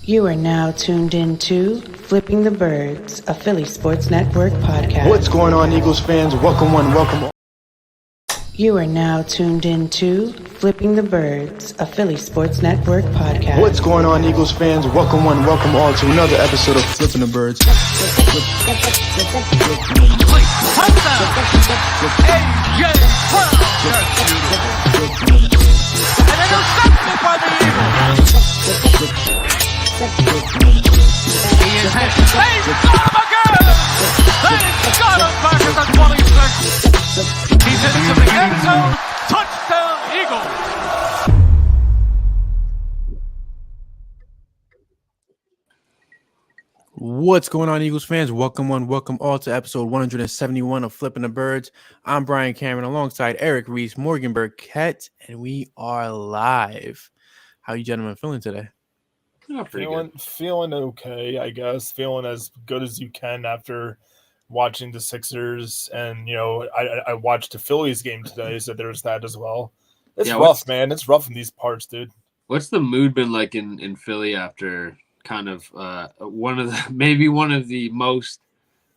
You are now tuned into Flipping the Birds, a Philly Sports Network podcast. What's going on, Eagles fans? Welcome one, welcome all. You are now tuned into Flipping the Birds, a Philly Sports Network podcast. What's going on, Eagles fans? Welcome one, welcome all to another episode of Flipping the Birds. He's into the end zone. Touchdown, Eagles. What's going on, Eagles fans? Welcome one, welcome all to episode 171 of Flipping the Birds. I'm Brian Cameron alongside Eric Reese, Morgan Burkett, and we are live. How you gentlemen feeling today? Feeling okay, I guess. Feeling as good as you can after watching the Sixers, and I watched the Phillies game today, so there's that as well. It's rough, man. It's rough in these parts, dude. What's the mood been like in Philly after kind of one of the most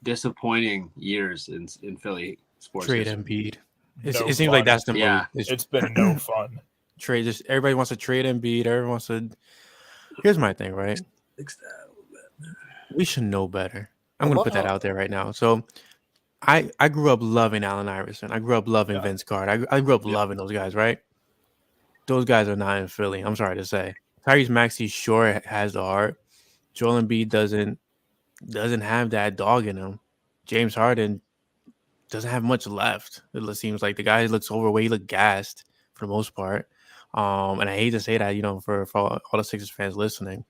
disappointing years in Philly sports? Trade Embiid. It seems like that's the mood. Yeah, it's been no fun. Trade. Just everybody wants to trade Embiid. Everyone wants to. Here's my thing, right? We should know better. I'm going to put that out there right now. So I grew up loving Allen Iverson. I grew up loving Vince Carter. I grew up loving those guys, right? Those guys are not in Philly. I'm sorry to say. Tyrese Maxey sure has the heart. Joel Embiid doesn't have that dog in him. James Harden doesn't have much left. It seems like the guy looks overweight, he looked gassed for the most part. And I hate to say that, for all the Sixers fans listening.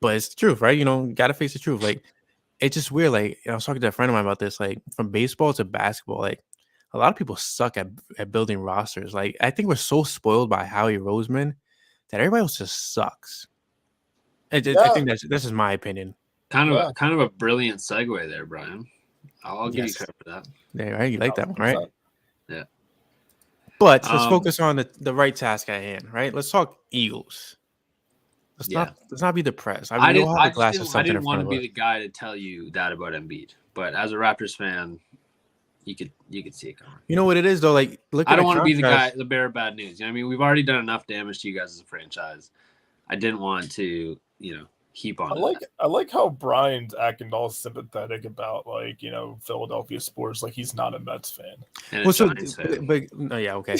But it's the truth, right? Got to face the truth. Like, it's just weird. Like, I was talking to a friend of mine about this. Like, from baseball to basketball, like, a lot of people suck at building rosters. Like, I think we're so spoiled by Howie Roseman that everybody else just sucks. I think that's just my opinion. Kind of a brilliant segue there, Brian. I'll give you credit for that. Yeah, right. You like that one, right? Yeah. But let's focus on the right task at hand, right? Let's talk Eagles. Let's not be depressed. I didn't want to be the guy to tell you that about Embiid, but as a Raptors fan, you could see it coming. You know what it is though? Like, I don't want to be the bearer of bad news. We've already done enough damage to you guys as a franchise. I didn't want to, heap on. I like how Brian's acting all sympathetic about Philadelphia sports, like he's not a Mets fan. Okay.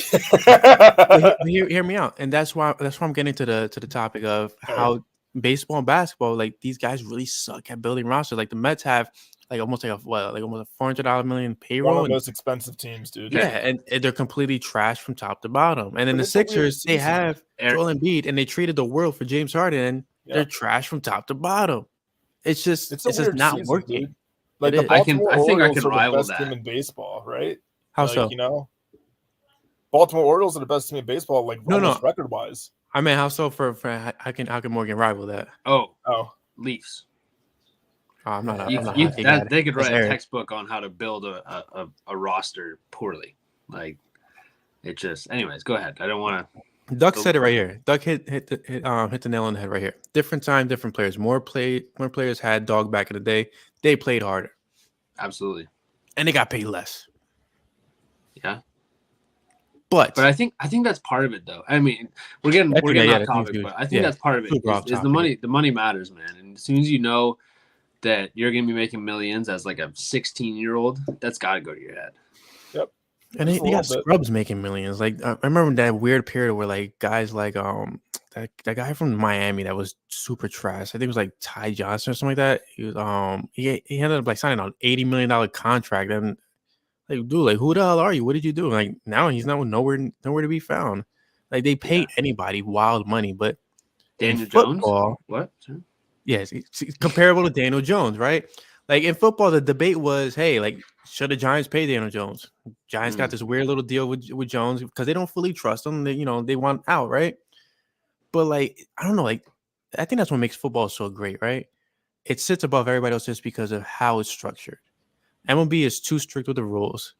Hear me out, and that's why I'm getting to the topic of how baseball and basketball, like, these guys really suck at building rosters. Like, the Mets have almost a $400 million payroll. One of the most expensive teams, dude. Yeah, and they're completely trashed from top to bottom. And then the Sixers, they have Joel Embiid, and they traded the world for James Harden, and they're trash from top to bottom. It's just not season, working. Dude. Like, the I think I can are rival the best that team in baseball, right? How so? Baltimore Orioles are the best team in baseball, record wise. I mean, how so? For how can Morgan rival that? Oh, Leafs. I'm not. They could write a textbook on how to build a roster poorly. Like, it just. Anyways, go ahead. I don't want to. Duck said it right here. Duck hit the nail on the head right here. Different time, different players. More players had dog back in the day. They played harder. Absolutely. And they got paid less. Yeah. But I think that's part of it, though. I mean, we're getting off topic, but I think that's part of it. Is the money? The money matters, man. And as soon as you know that you're going to be making millions as like a 16-year-old, that's got to go to your head. Yep. And they got scrubs making millions. Like, I remember that weird period where, like, guys like that guy from Miami that was super trash. I think it was like Ty Johnson or something like that. He was he ended up signing an $80 million contract, and like, dude, like, who the hell are you? What did you do? Like, now he's nowhere to be found. Like, they pay anybody wild money, but Daniel football, Jones, what? Sure. Yes, it's comparable to Daniel Jones, right? Like, in football, the debate was, hey, like, should the Giants pay Daniel Jones? Giants got this weird little deal with Jones because they don't fully trust him. They want out, right? But, like, I don't know, like, I think that's what makes football so great, right? It sits above everybody else just because of how it's structured. MLB is too strict with the rules.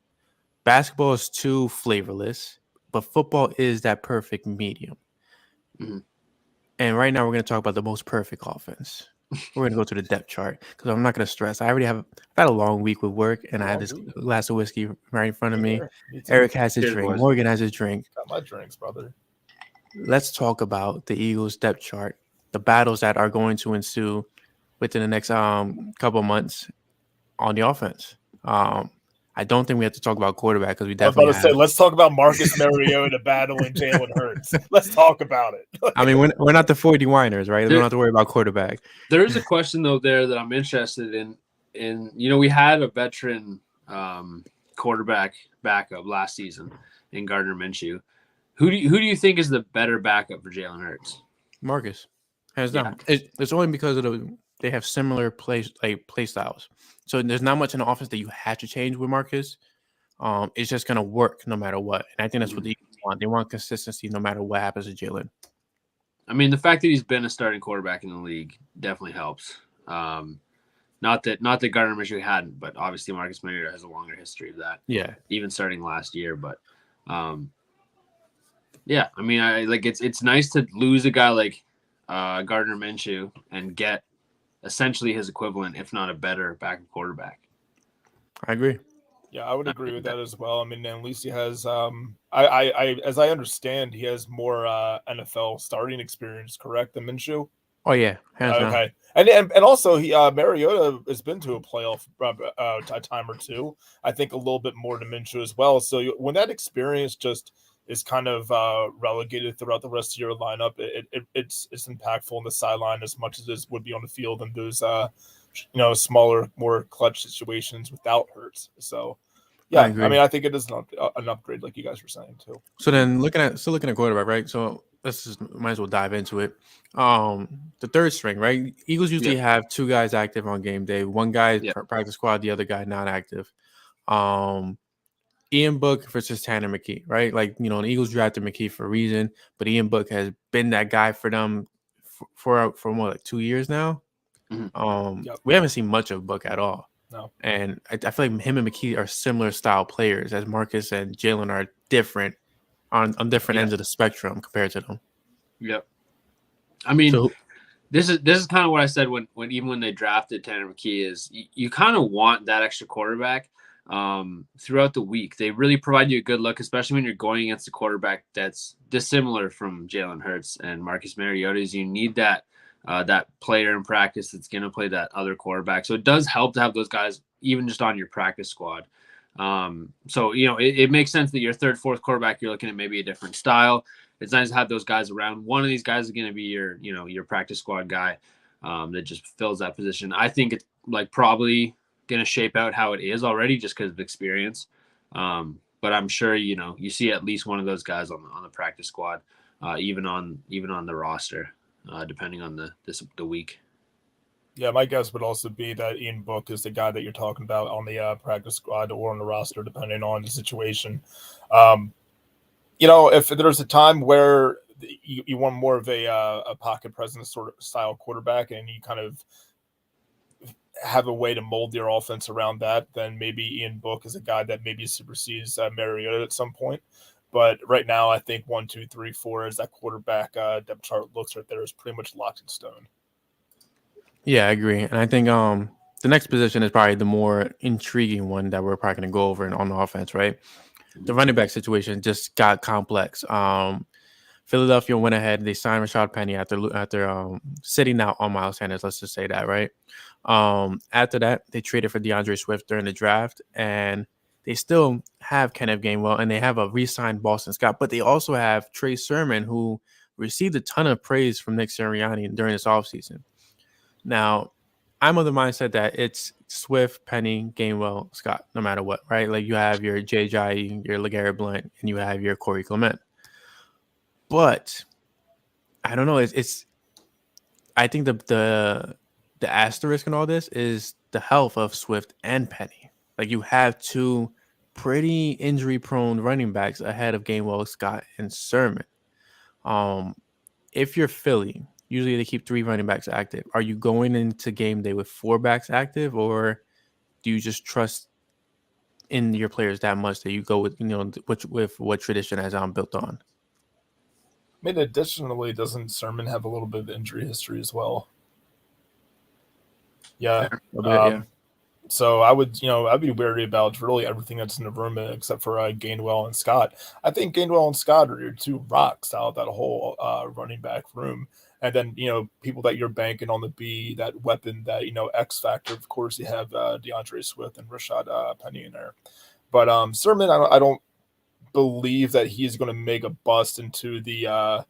Basketball is too flavorless, but football is that perfect medium. Mm-hmm. And right now we're going to talk about the most perfect offense. We're going to go to the depth chart because I'm not going to stress. I've had a long week with work, and I had this glass of whiskey right in front of me. Eric has his drink. Morgan has his drink. Got my drinks, brother. Let's talk about the Eagles depth chart, the battles that are going to ensue within the next couple of months on the offense. I don't think we have to talk about quarterback because we definitely. I was about to say, let's talk about Marcus Mariota battling Jalen Hurts. Let's talk about it. I mean, we're not the 40 whiners, right? We don't have to worry about quarterback. There is a question though there that I'm interested in. We had a veteran quarterback backup last season in Gardner Minshew. Who do you think is the better backup for Jalen Hurts? Marcus, hands down. It's only because they have similar play styles. So there's not much in the offense that you have to change with Marcus. It's just gonna work no matter what. And I think that's what the Eagles want. They want consistency no matter what happens to Jalen. I mean, the fact that he's been a starting quarterback in the league definitely helps. Not that Gardner Minshew hadn't, but obviously Marcus Mariota has a longer history of that. Yeah, even starting last year. But yeah, I mean, it's nice to lose a guy like Gardner Minshew and get essentially his equivalent, if not a better backup quarterback. I agree. Yeah, I would agree with that as well. I mean, at least he has, as I understand, he has more NFL starting experience, correct, than Minshew? Oh yeah, okay. And also Mariota has been to a playoff a time or two. I think a little bit more to Minshew as well. So when that experience just is kind of relegated throughout the rest of your lineup, it's impactful on the sideline as much as it would be on the field in those smaller, more clutch situations without Hurts. So yeah, I mean, I think it is an upgrade, like you guys were saying too. So then looking at quarterback, right? So might as well dive into it. The third string, right? Eagles usually have two guys active on game day. One guy practice squad, the other guy not active. Ian Book versus Tanner McKee, right? Like, the Eagles drafted McKee for a reason, but Ian Book has been that guy for them for more like 2 years now. Mm-hmm. We haven't seen much of Book at all. No. And I feel like him and McKee are similar style players, as Marcus and Jalen are different on different ends of the spectrum compared to them. Yep. I mean, this is kind of what I said when they drafted Tanner McKee is you kind of want that extra quarterback throughout the week. They really provide you a good look, especially when you're going against a quarterback that's dissimilar from Jalen Hurts and Marcus Mariota. You need that player in practice that's going to play that other quarterback. So it does help to have those guys even just on your practice squad. So, it makes sense that your third, fourth quarterback, you're looking at maybe a different style. It's nice to have those guys around. One of these guys is going to be your practice squad guy that just fills that position. I think it's probably going to shape out how it is already just because of experience. But I'm sure, you see at least one of those guys on the practice squad, even on the roster, depending on the week. Yeah, my guess would also be that Ian Book is the guy that you're talking about on the practice squad or on the roster, depending on the situation. If there's a time where you want more of a pocket presence sort of style quarterback and you kind of have a way to mold your offense around that, then maybe Ian Book is a guy that maybe supersedes Mariota at some point. But right now, I think 1, 2, 3, 4 as that quarterback depth chart looks right there is pretty much locked in stone. Yeah, I agree. And I think the next position is probably the more intriguing one that we're probably going to go over on the offense, right? The running back situation just got complex. Philadelphia went ahead. They signed Rashad Penny after sitting out on Miles Sanders. Let's just say that, right? After that, they traded for DeAndre Swift during the draft, and they still have Kenneth Gainwell, and they have a re-signed Boston Scott, but they also have Trey Sermon, who received a ton of praise from Nick Sirianni during this offseason. Now, I'm of the mindset that it's Swift, Penny, Gainwell, Scott, no matter what, right? Like you have your Jai, your LeGarrette Blount, and you have your Corey Clement. But I don't know. I think the asterisk in all this is the health of Swift and Penny. Like you have two pretty injury-prone running backs ahead of Gainwell, Scott, and Sermon. If you're Philly, usually they keep 3 running backs active. Are you going into game day with 4 backs active, or do you just trust in your players that much that you go with, with what tradition has built on? I mean, additionally, doesn't Sermon have a little bit of injury history as well? Yeah. Yeah. So I'd be wary about really everything that's in the room except for Gainwell and Scott. I think Gainwell and Scott are your two rocks out of that whole running back room. And then, people that you're banking on to be that weapon, that, X factor. Of course, you have DeAndre Swift and Rashad Penny in there. But Sermon, I don't believe that he's going to make a bust into the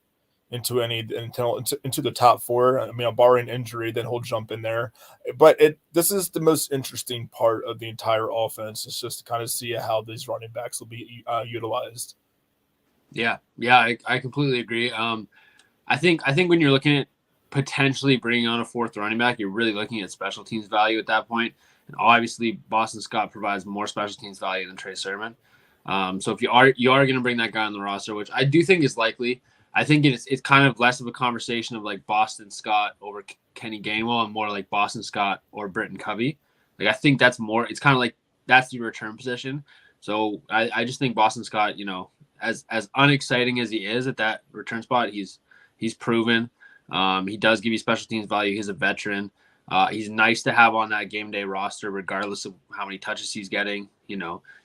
into the top four. I mean, barring injury, then he'll jump in there. But this is the most interesting part of the entire offense. It's just to kind of see how these running backs will be utilized. Yeah, I completely agree. I think when you're looking at potentially bringing on a fourth running back, you're really looking at special teams value at that point. And obviously, Boston Scott provides more special teams value than Trey Sermon. So if you are going to bring that guy on the roster, which I do think is likely, I think it's kind of less of a conversation of like Boston Scott over Kenny Gainwell and more like Boston Scott or Britton Covey. Like I think that's more. It's kind of like that's the return position. So I just think Boston Scott, as unexciting as he is at that return spot, he's proven. He does give you special teams value. He's a veteran. He's nice to have on that game day roster, regardless of how many touches he's getting.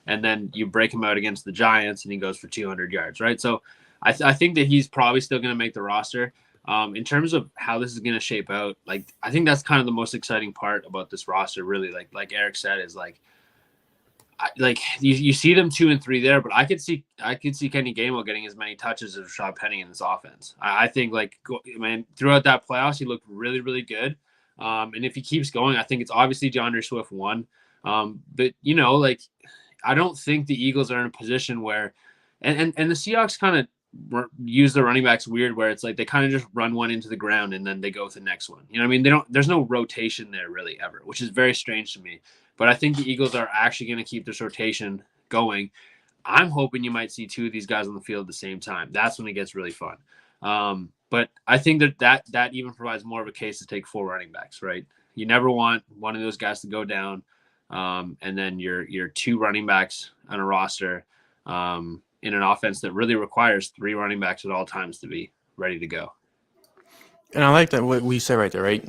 And then you break him out against the Giants, and he goes for 200 yards, right? So I think that he's probably still going to make the roster. In terms of how this is going to shape out, like I think that's kind of the most exciting part about this roster, really. Like Eric said, is like you see them 2 and 3 there, but I could see Kenny Gainwell getting as many touches as Rashad Penny in this offense. I think throughout that playoffs, he looked really, really good. And if he keeps going, I think it's obviously DeAndre Swift 1. But I don't think the Eagles are in a position where, and the Seahawks kind of use the running backs weird, where it's like they kind of just run one into the ground and then they go with the next one. You know what I mean? There's no rotation there really ever, which is very strange to me. But I think the Eagles are actually going to keep this rotation going. I'm hoping you might see 2 of these guys on the field at the same time. That's when it gets really fun. But I think that even provides more of a case to take 4 running backs, right? You never want one of those guys to go down. And then your 2 running backs on a roster in an offense that really requires 3 running backs at all times to be ready to go. And I like that what we said right there, right?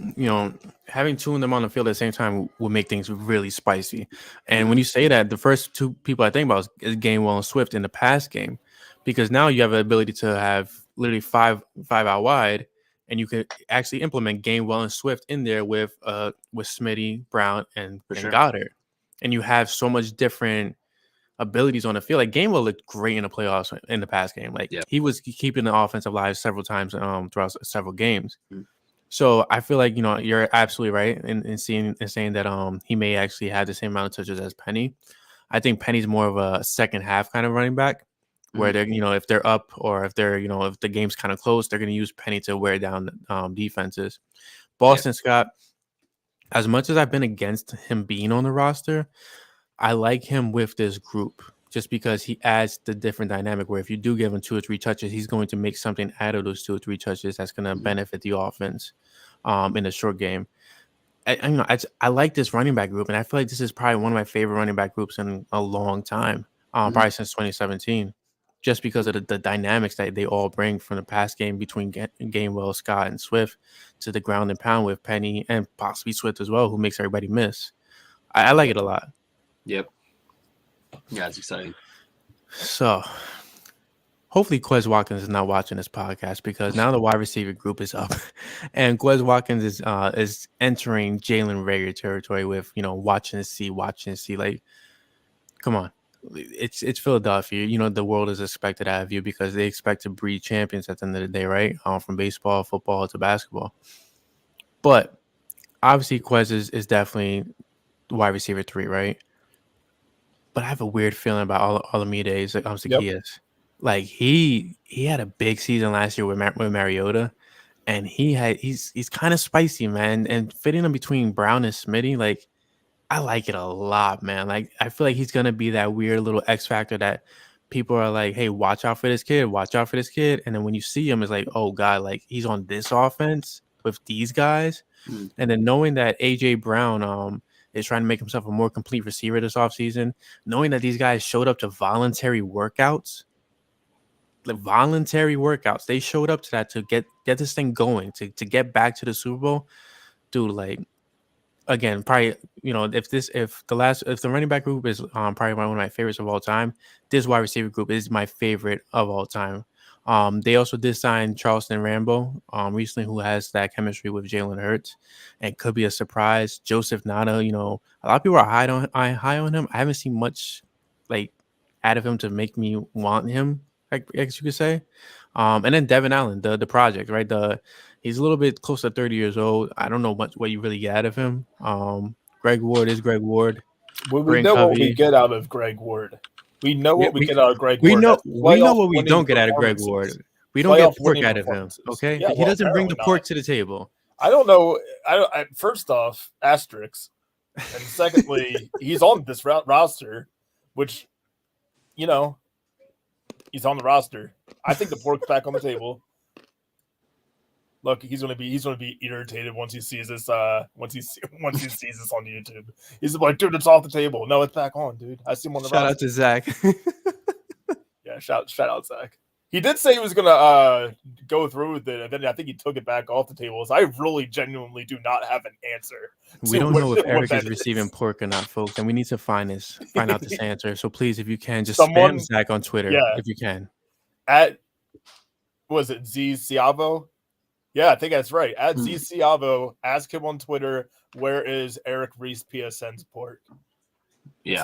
Having 2 of them on the field at the same time will make things really spicy. And when you say that, the first 2 people I think about is Gainwell and Swift in the pass game, because now you have the ability to have literally five out wide, and you can actually implement Gainwell and Swift in there with Smitty, Brown, and Goddard, and you have so much different abilities on the field. Like Gainwell looked great in the playoffs in the past game. Like he was keeping the offense alive several times throughout several games. So I feel like you're absolutely right in saying that he may actually have the same amount of touches as Penny. I think Penny's more of a second half kind of running back, where they're if they're up or if they're if the game's kind of close, they're going to use Penny to wear down defenses. Boston Scott, as much as I've been against him being on the roster, I like him with this group just because he adds the different dynamic where if you do give him 2 or 3 touches, he's going to make something out of those 2 or 3 touches that's going to benefit the offense in the short game. I like this running back group, and I feel like this is probably one of my favorite running back groups in a long time, probably since 2017, just because of the dynamics that they all bring from the pass game between Gainwell, Scott, and Swift to the ground and pound with Penny and possibly Swift as well, who makes everybody miss. I like it a lot. Yep. Yeah, it's exciting. So hopefully Quez Watkins is not watching this podcast, because now the wide receiver group is up and Quez Watkins is entering Jalen Reagor territory with, watching to see. Like, come on. It's Philadelphia. The world is expected out of you because they expect to breed champions at the end of the day, right? From baseball, football to basketball. But obviously Quez is definitely wide receiver 3, right? But I have a weird feeling about Zacchaeus. Yep. Like he had a big season last year with Mariota, and he's kind of spicy, man. And fitting him between Brown and Smitty, like I like it a lot, man. Like I feel like he's gonna be that weird little X factor that people are like, hey, watch out for this kid, and then when you see him, it's like, oh god, like he's on this offense with these guys, and then knowing that AJ Brown is trying to make himself a more complete receiver this offseason, knowing that these guys showed up to voluntary workouts voluntary workouts. They showed up to that to get this thing going, to get back to the Super Bowl. Dude, like, again, probably, if the running back group is probably one of my favorites of all time, this wide receiver group is my favorite of all time. They also did sign Charleston Rambo recently, who has that chemistry with Jalen Hurts and could be a surprise. Joseph Nada, a lot of people are high on him. I haven't seen much like out of him to make me want him, I guess you could say. And then Devin Allen, the project, right? He's a little bit close to 30 years old. I don't know much what you really get out of him. Greg Ward is Greg Ward. Well, we know what we get out of Greg Ward. We know what we get out of Greg Ward. We know what we don't get out of Greg Ward. We don't get pork out of him. Okay, he doesn't bring the pork to the table. I don't know. First off, asterisks, and secondly, he's on this roster, which, he's on the roster. I think the pork's back on the table. Look, he's gonna be irritated once he sees this. Once he sees this on YouTube, he's like, "Dude, it's off the table." No, it's back on, dude. I see him on the roster. Shout out to Zach. Yeah, shout out Zach. He did say he was gonna go through with it, and then I think he took it back off the table. So I really, genuinely do not have an answer. We don't know if Eric is receiving pork or not, folks, and we need to find out this answer. So please, if you can, just spam Zach on Twitter, if you can. Was it Z Ciavo? Yeah, I think that's right. At Z Ciavo, ask him on Twitter, where is Eric Reese PSN's pork? Yeah.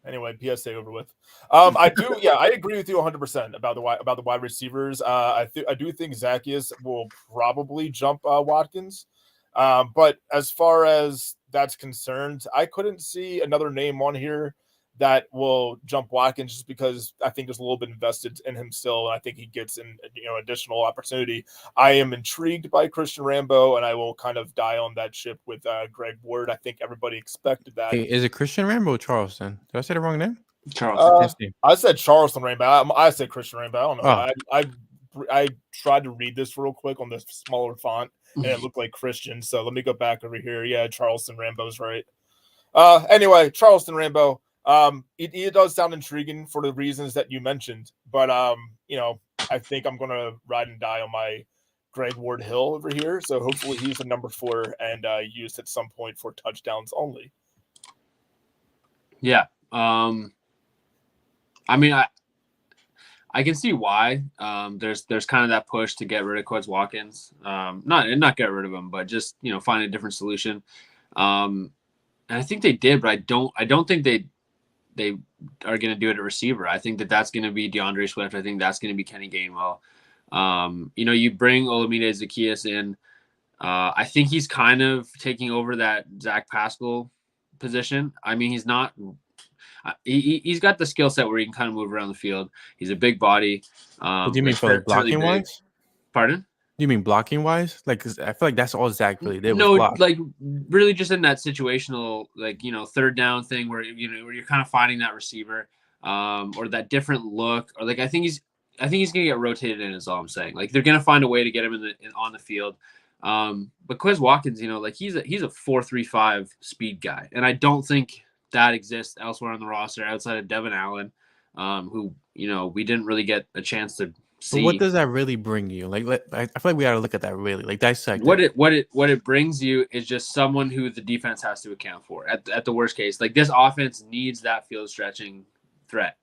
Anyway, PSA over with. I agree with you 100% about the wide receivers. I do think Zacchaeus will probably jump Watkins. But as far as that's concerned, I couldn't see another name on here that will jump Watkins, just because I think there's a little bit invested in him still. And I think he gets an additional opportunity. I am intrigued by Christian Rambo, and I will kind of die on that ship with Greg Ward. I think everybody expected that. Hey, is it Christian Rambo or Charleston? Did I say the wrong name? Charleston. I said Charleston Rambo. I said Christian Rambo. I don't know. Oh. I tried to read this real quick on the smaller font, and it looked like Christian. So let me go back over here. Yeah, Charleston Rambo's right. Anyway, Charleston Rambo. It does sound intriguing for the reasons that you mentioned, but I think I'm gonna ride and die on my Greg Ward Hill over here. So hopefully he's the number 4 and used at some point for touchdowns only. Yeah. I mean, I can see why. There's kind of that push to get rid of Quez Watkins. Not get rid of him, but just find a different solution. And I think they did, but I don't think they are going to do it at receiver. I think that's going to be DeAndre Swift. I think that's going to be Kenny Gainwell. You bring Olamide Zacchaeus in. I think he's kind of taking over that Zach Pascal position. I mean, he's not. He's got the skill set where he can kind of move around the field. He's a big body. What do you mean for blocking wise? Pardon? You mean blocking wise? Like, 'cause I feel like that's all Zach really did. No, like really just in that situational, third down thing where where you're kind of finding that receiver, or that different look, or I think he's gonna get rotated in. Is all I'm saying. Like they're gonna find a way to get him on the field. But Quez Watkins, he's a 4.35 speed guy, and I don't think that exists elsewhere on the roster outside of Devin Allen, who we didn't really get a chance to. So what does that really bring you? I feel like we got to look at that really, dissect what it brings you is just someone who the defense has to account for at the worst case. Like this offense needs that field stretching threat.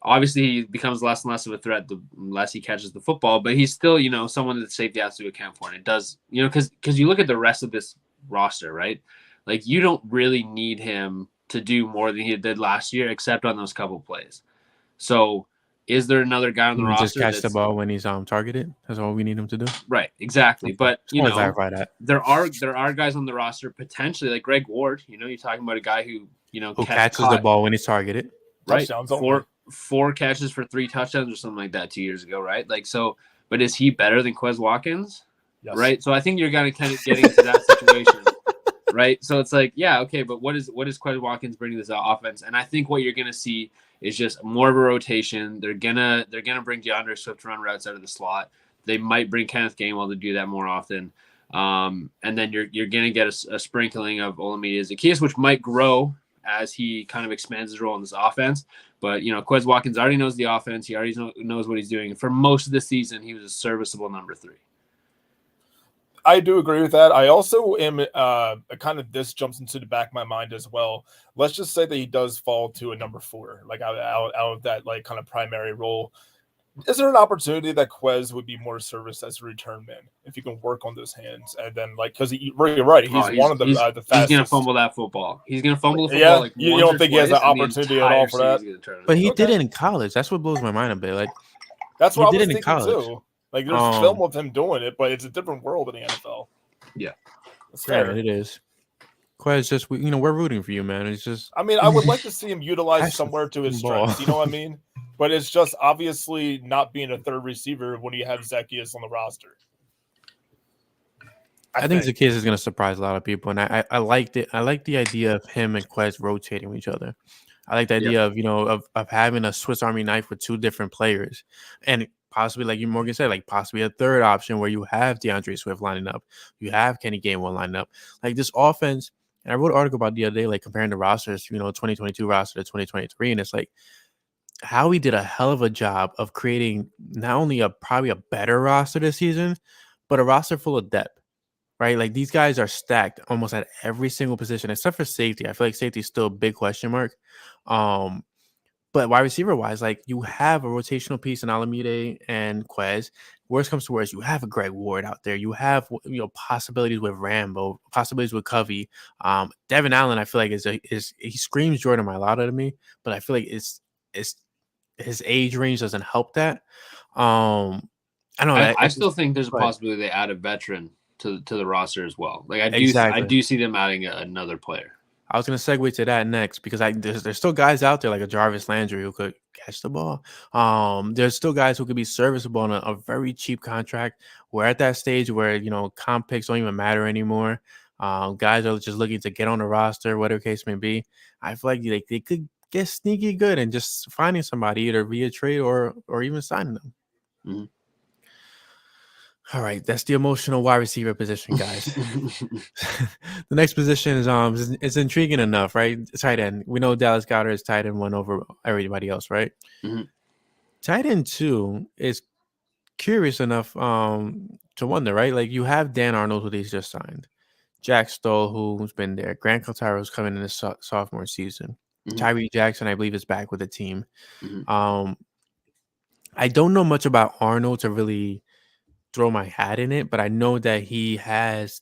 Obviously he becomes less and less of a threat the less he catches the football, but he's still someone that the safety has to account for, and it does because you look at the rest of this roster, right? Like you don't really need him to do more than he did last year, except on those couple plays. So. Is there another guy on the roster? Just catch the ball when he's targeted. That's all we need him to do. Right, exactly. But there are guys on the roster potentially like Greg Ward. You're talking about a guy who catches the ball when he's targeted. Right, four catches for 3 touchdowns or something like that 2 years ago. Right, but is he better than Quez Watkins? Yes. Right. So I think you're kind of getting into that situation. Right. So it's like, yeah, okay, but what is Quez Watkins bringing to this offense? And I think what you're gonna see is just more of a rotation. They're gonna bring DeAndre Swift to run routes out of the slot. They might bring Kenneth Gainwell to do that more often. And then you're gonna get a sprinkling of Olamide Zacchaeus, which might grow as he kind of expands his role in this offense. But, Quez Watkins already knows the offense. He already knows what he's doing. For most of the season, he was a serviceable number 3. I do agree with that. I also am kind of this jumps into the back of my mind as well. Let's just say that he does fall to a number 4, like out of that like kind of primary role. Is there an opportunity that Quez would be more service as a return man if he can work on those hands and then because you're right, he's one of the fastest. He's gonna fumble that football. He's gonna fumble the Yeah, football like you once don't or think he has twice, an opportunity at all for that? But he did it in college. That's what blows my mind a bit. Like that's what I was thinking too. Like there's film of him doing it, but it's a different world in the NFL. Yeah, it's fair. Yeah, it is. Quez, just we're rooting for you, man. It's just. I mean, I would like to see him utilized somewhere to his strengths. You know what I mean? But it's just obviously not being a third receiver when you have Zacchaeus on the roster. I think Zacchaeus is going to surprise a lot of people, and I liked it. I like the idea of him and Quez rotating with each other. I like the idea of having a Swiss Army knife with 2 different players, and possibly, like you Morgan said, like possibly a third option where you have DeAndre Swift lining up, you have Kenny Gainwell lining up. Like this offense, and I wrote an article about the other day, like comparing the rosters, 2022 roster to 2023, and it's like Howie did a hell of a job of creating not only probably a better roster this season, but a roster full of depth, right? Like these guys are stacked almost at every single position, except for safety. I feel like safety is still a big question mark. But wide receiver wise, like you have a rotational piece in Alameda and Quez. Worst comes to worst, you have a Greg Ward out there. You have possibilities with Rambo, possibilities with Covey. Devin Allen, I feel like he screams Jordan Mailata to me, but I feel like it's his age range doesn't help that. I don't know. I still think there's a possibility they add a veteran to the roster as well. Like I do see them adding another player. I was going to segue to that next because there's still guys out there like a Jarvis Landry who could catch the ball. There's still guys who could be serviceable on a very cheap contract. We're at that stage where, comp picks don't even matter anymore. Guys are just looking to get on the roster, whatever case may be. I feel like they could get sneaky good and just finding somebody either via trade or even signing them. Mm-hmm. All right, that's the emotional wide receiver position, guys. The next position is intriguing enough, right? Tight end. We know Dallas Goedert is tight end 1 over everybody else, right? Mm-hmm. Tight end 2 is curious enough to wonder, right? Like you have Dan Arnold, who they just signed, Jack Stoll, who's been there, Grant Caltaro's coming in his sophomore season, Tyree Jackson, I believe, is back with the team. I don't know much about Arnold to really throw my hat in it, but I know that he has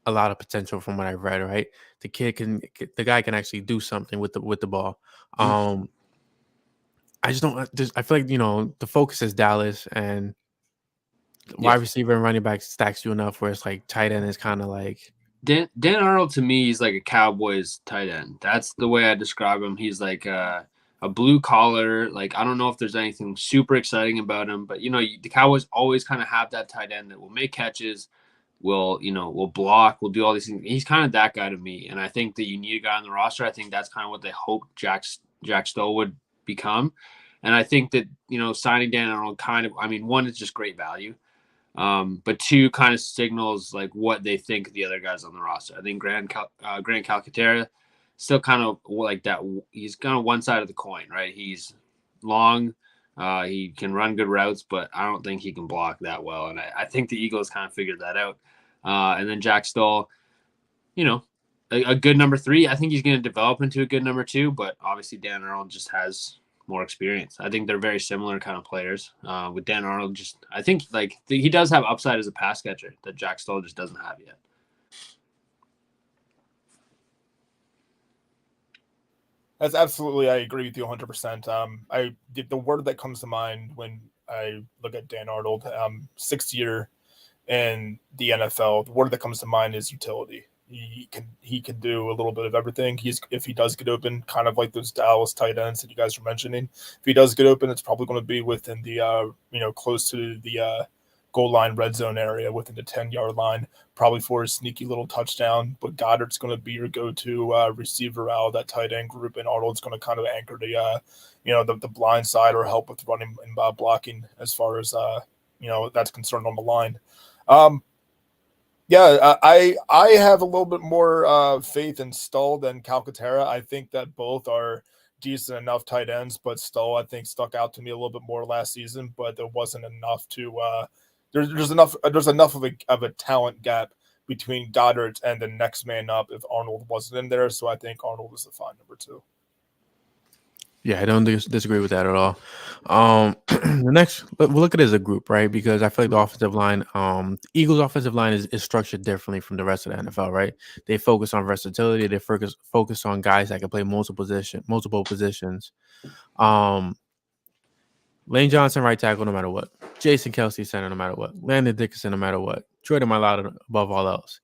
a lot of potential from what I've read, right? The guy can actually do something with the ball. I just don't. I feel like the focus is Dallas, and wide receiver and running back stacks you enough where it's like tight end is kind of like Dan Arnold. To me, he's like a Cowboys tight end. That's the way I describe him. He's like a blue collar. Like I don't know if there's anything super exciting about him, but the Cowboys always kind of have that tight end that will make catches, will block, will do all these things. He's kind of that guy to me, and I think that you need a guy on the roster. I think that's kind of what they hope Jack Stoll would become, and I think that signing Dan Arnold one is just great value, but 2 kind of signals like what they think of the other guys on the roster. I think Grant Calcaterra still kind of like that. He's kind of one side of the coin, right? He's long. He can run good routes, but I don't think he can block that well. And I think the Eagles kind of figured that out. And then Jack Stoll, a good number 3. I think he's going to develop into a good number 2, but obviously Dan Arnold just has more experience. I think they're very similar kind of players. With Dan Arnold, I think he does have upside as a pass catcher that Jack Stoll just doesn't have yet. That's absolutely, I agree with you 100%. The word that comes to mind when I look at Dan Arnold, 6th year in the NFL, the word that comes to mind is utility. He can do a little bit of everything. If he does get open, kind of like those Dallas tight ends that you guys were mentioning. If he does get open, it's probably going to be within the close to the goal line red zone area within the 10-yard line, probably for a sneaky little touchdown. But Goddard's going to be your go-to receiver out of that tight end group, and Arnold's going to kind of anchor the blind side or help with running and blocking as far as that's concerned on the line. I have a little bit more faith in Stoll than Calcaterra. I think that both are decent enough tight ends, but still I think stuck out to me a little bit more last season. But there wasn't enough to there's enough of a talent gap between Goddard and the next man up if Arnold wasn't in there. So I think Arnold is the fine number 2. Yeah, I don't disagree with that at all. The next, we'll look at it as a group, right? Because I feel like the offensive line, the Eagles' offensive line is structured differently from the rest of the NFL, right? They focus on versatility. They focus on guys that can play multiple positions. Lane Johnson, right tackle, no matter what. Jason Kelsey, center, no matter what. Landon Dickerson, no matter what. Jordan Mailata, above all else.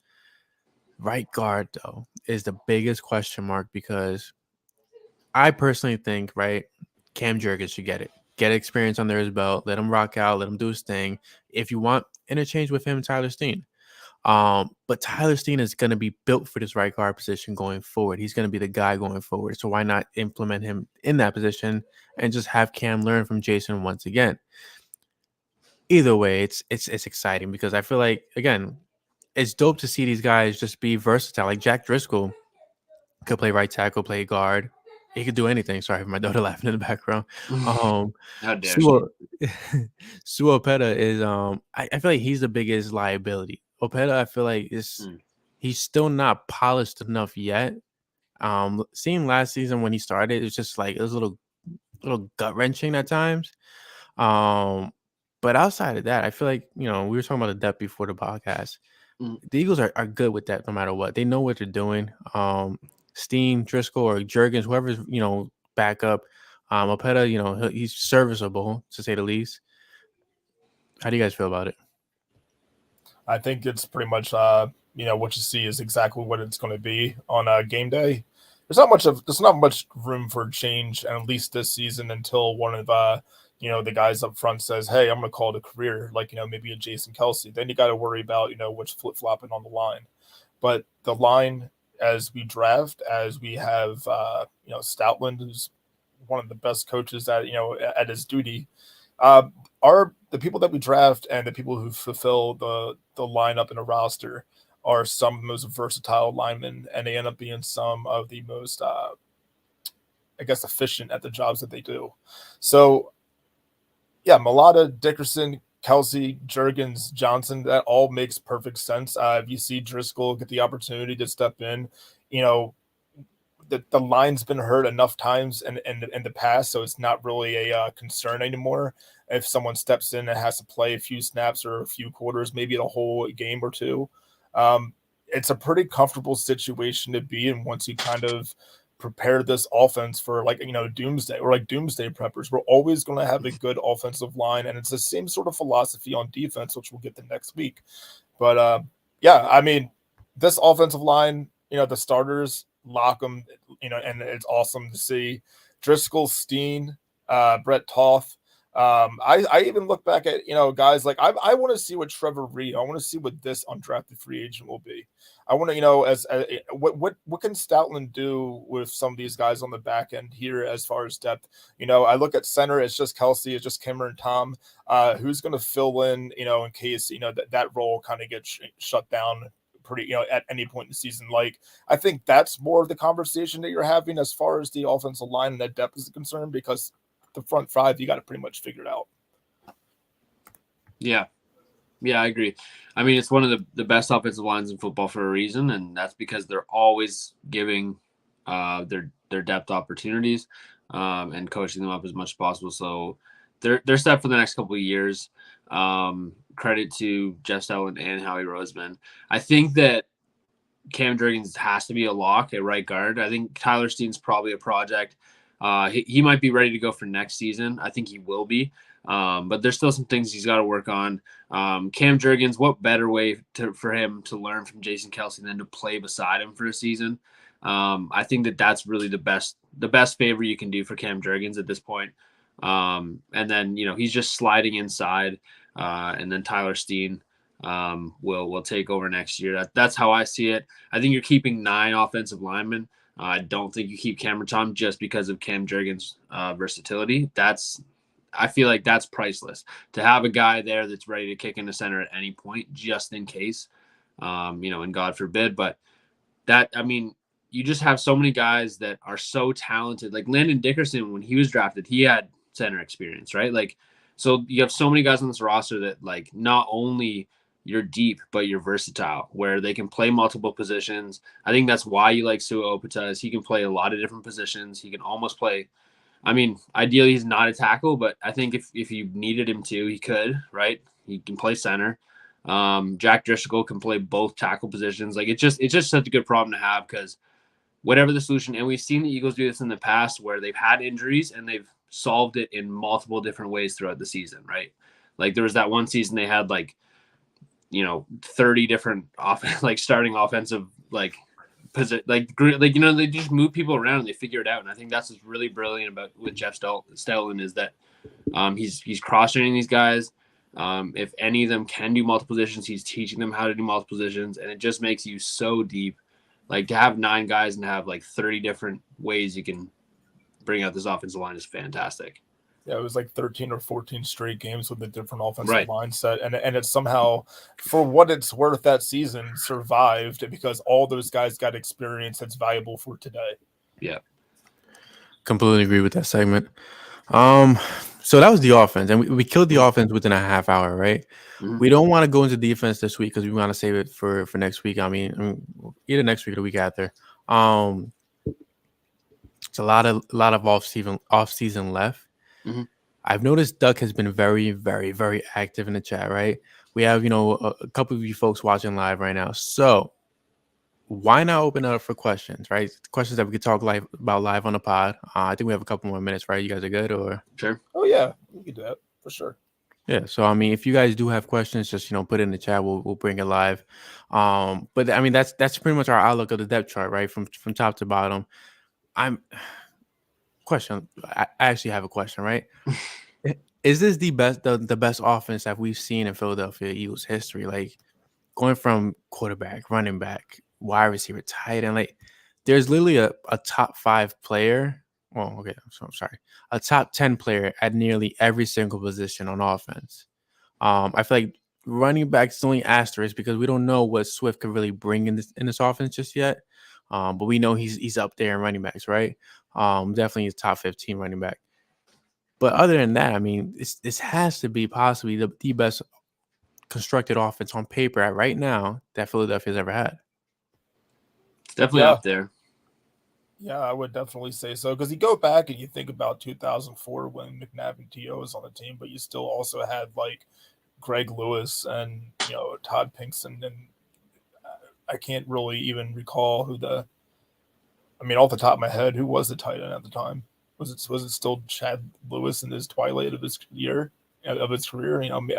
Right guard, though, is the biggest question mark because I personally think, right, Cam Jurgens should get it. Get experience under his belt. Let him rock out. Let him do his thing. If you want, interchange with him, Tyler Steen. But Tyler Steen is going to be built for this right guard position going forward. He's going to be the guy going forward. So why not implement him in that position and just have Cam learn from Jason once again? Either way, it's exciting because I feel like, again, it's dope to see these guys just be versatile. Like Jack Driscoll could play right tackle, play guard. He could do anything. Sorry for my daughter laughing in the background. How dare Sue Opeta is I feel like he's the biggest liability. Opeta, I feel like he's still not polished enough yet. Seeing last season when he started, it was just like it was a little gut wrenching at times. But outside of that, I feel like, we were talking about the depth before the podcast. The Eagles are good with that no matter what. They know what they're doing. Steen, Driscoll, or Jurgens, whoever's, back up. Opeta, he's serviceable, to say the least. How do you guys feel about it? I think it's pretty much, what you see is exactly what it's going to be on game day. There's not much room for change, at least this season, until one of the guys up front says, "Hey, I'm going to call it a career," like maybe a Jason Kelsey. Then you got to worry about what's flip flopping on the line. But the line, as we draft, as we have Stoutland, who's one of the best coaches at his duty, are the people that we draft and the people who fulfill the lineup in a roster are some of the most versatile linemen, and they end up being some of the most, efficient at the jobs that they do. So, yeah, Mailata, Dickerson, Kelsey, Jurgens, Johnson, that all makes perfect sense. If you see Driscoll get the opportunity to step in, the line's been hurt enough times in the past, so it's not really a concern anymore. If someone steps in and has to play a few snaps or a few quarters, maybe a whole game or two, it's a pretty comfortable situation to be in once you kind of prepare this offense for doomsday or doomsday preppers. We're always going to have a good offensive line, and it's the same sort of philosophy on defense, which we'll get to next week. But this offensive line, the starters lock them, and it's awesome to see. Driscoll, Steen, Brett Toth. I even look back at guys like I want to see what Trevor Reed. I want to see what this undrafted free agent will be. I want to as what can Stoutland do with some of these guys on the back end here as far as depth. I look at center. It's just Kelsey. It's just Cameron Tom. Who's going to fill in in case that role kind of gets shut down pretty at any point in the season. Like, I think that's more of the conversation that you're having as far as the offensive line and that depth is concerned, because the front five, you got to pretty much figure it out. Yeah, I agree. I mean, it's one of the best offensive lines in football for a reason, and that's because they're always giving their depth opportunities and coaching them up as much as possible. So they're set for the next couple of years. Credit to Jeff Stoutland and Howie Roseman. I think that Cam Jurgens has to be a lock at right guard. I think Tyler Steen's probably a project. He might be ready to go for next season. I think he will be. But there's still some things he's got to work on. Cam Jurgens, what better way for him to learn from Jason Kelsey than to play beside him for a season? I think that's really the best favor you can do for Cam Jurgens at this point. And then, he's just sliding inside. And then Tyler Steen will take over next year. That's how I see it. I think you're keeping 9 offensive linemen. I don't think you keep Cameron Tom just because of Cam Jurgens' versatility. I feel like that's priceless to have a guy there that's ready to kick in the center at any point, just in case, and God forbid. But you just have so many guys that are so talented. Like Landon Dickerson, when he was drafted, he had center experience, right? Like, so you have so many guys on this roster that like not only you're deep, but you're versatile, where they can play multiple positions. I think that's why you like Sua Opeta, is he can play a lot of different positions. He can almost play. I mean, ideally he's not a tackle, but I think if you needed him to, he could, right? He can play center. Jack Driscoll can play both tackle positions. Like it's just such a good problem to have, because whatever the solution, and we've seen the Eagles do this in the past where they've had injuries and they've solved it in multiple different ways throughout the season, right? Like there was that one season they had 30 different starting offensive they just move people around and they figure it out. And I think that's what's really brilliant about with Jeff Stellan is that he's cross-training these guys. If any of them can do multiple positions, he's teaching them how to do multiple positions, and it just makes you so deep. Like to have 9 guys and have 30 different ways you can bring out this offensive line is fantastic. Yeah, it was 13 or 14 straight games with a different offensive mindset. And it somehow, for what it's worth, that season survived because all those guys got experience that's valuable for today. Yeah. Completely agree with that segment. So that was the offense, and we killed the offense within a half hour, right? Mm-hmm. We don't want to go into defense this week because we want to save it for next week. I mean, either next week or the week after. It's a lot of off season left. Mm-hmm. I've noticed Duck has been very, very, very active in the chat, right? We have, a couple of you folks watching live right now. So why not open it up for questions, right? Questions that we could talk about live on the pod. I think we have a couple more minutes, right? You guys are good, or? Sure. Oh, yeah. We can do that for sure. Yeah. So, I mean, if you guys do have questions, just, put it in the chat. We'll bring it live. But, I mean, that's pretty much our outlook of the depth chart, right? From top to bottom. I actually have a question, right? Is this the best offense that we've seen in Philadelphia Eagles history? Like going from quarterback, running back, wide receiver, tight end, there's literally a top 5 player. Well, okay, so I'm sorry, a top 10 player at nearly every single position on offense. I feel like running back's the only asterisk because we don't know what Swift could really bring in this offense just yet. But we know he's up there in running backs, right? Definitely a top 15 running back. But other than that, I mean, this has to be possibly the best constructed offense on paper right now that Philadelphia's ever had. It's definitely up there. Yeah, I would definitely say so. Because you go back and you think about 2004 when McNabb and T.O. was on the team, but you still also had Greg Lewis and Todd Pinkston, and I can't really even recall who off the top of my head, who was the tight end at the time? Was it still Chad Lewis in his twilight of his career?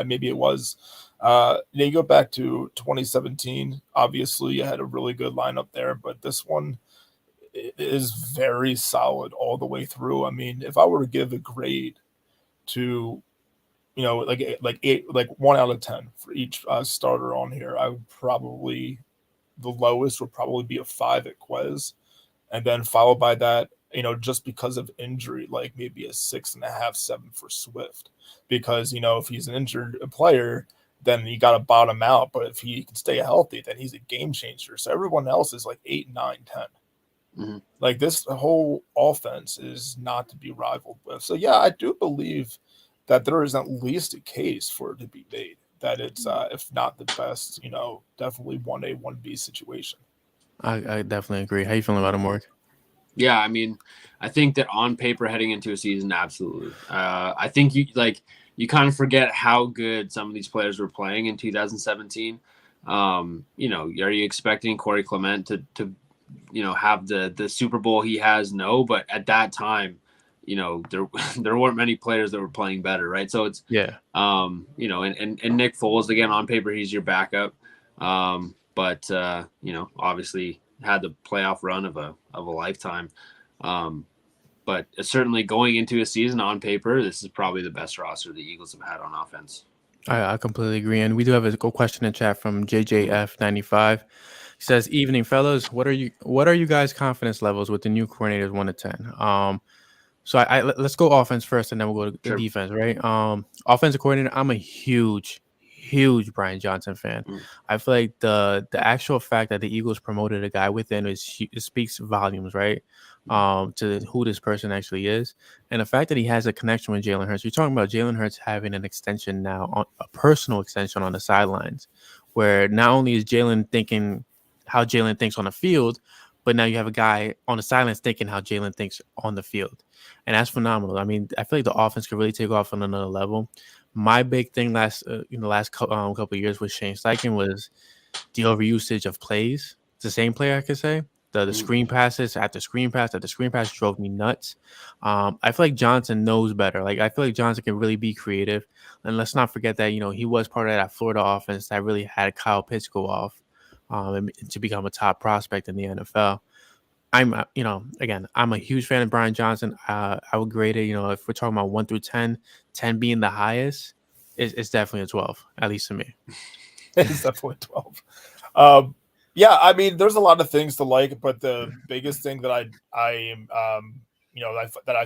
Maybe it was. You go back to 2017. Obviously, you had a really good lineup there, but this one is very solid all the way through. I mean, if I were to give a grade to, 1 out of 10 for each starter on here, I would probably the lowest would probably be a 5 at Quez, and then followed by that, just because of injury, maybe a 6.5, 7 for Swift, because if he's an injured player, then you got to bottom out. But if he can stay healthy, then he's a game changer. So everyone else is 8, 9, 10. Mm-hmm. This whole offense is not to be rivaled with. So yeah, I do believe that there is at least a case for it to be made that it's if not the best, definitely 1A, 1B situation. I definitely agree. How you feeling about it, Mark? Yeah, I mean, I think that on paper heading into a season, absolutely. I think you kind of forget how good some of these players were playing in 2017. Are you expecting Corey Clement to have the Super Bowl he has? No, but at that time, there weren't many players that were playing better, right? So it's and Nick Foles, again, on paper he's your backup, but obviously had the playoff run of a lifetime. But certainly going into a season on paper, this is probably the best roster the Eagles have had on offense. I completely agree. And we do have a question in chat from JJF95. He says, "Evening, fellas. What are you guys' confidence levels with the new coordinators 1 to 10?" So let's go offense first, and then we'll go to the defense, right? Offensive coordinator, I'm a huge huge Brian Johnson fan. I feel like the actual fact that the Eagles promoted a guy within it speaks volumes, right? To who this person actually is. And the fact that he has a connection with Jalen Hurts. You're talking about Jalen Hurts having an extension now, a personal extension on the sidelines, where not only is Jalen thinking how Jalen thinks on the field, but now you have a guy on the sidelines thinking how Jalen thinks on the field. And that's phenomenal. I mean, I feel like the offense could really take off on another level. My big thing last couple of years with Shane Steichen was the overusage of plays. It's the same player, I could say. The screen passes after screen pass after screen pass drove me nuts. I feel like Johnson knows better. Like, I feel like Johnson can really be creative. And let's not forget that, he was part of that Florida offense that really had Kyle Pitts go off and to become a top prospect in the NFL. I'm a huge fan of Brian Johnson. I would grade it, if we're talking about 1 through 10, 10 being the highest, it's definitely a 12, at least to me. It's definitely 12. Yeah, I mean, there's a lot of things to like, but the biggest thing that I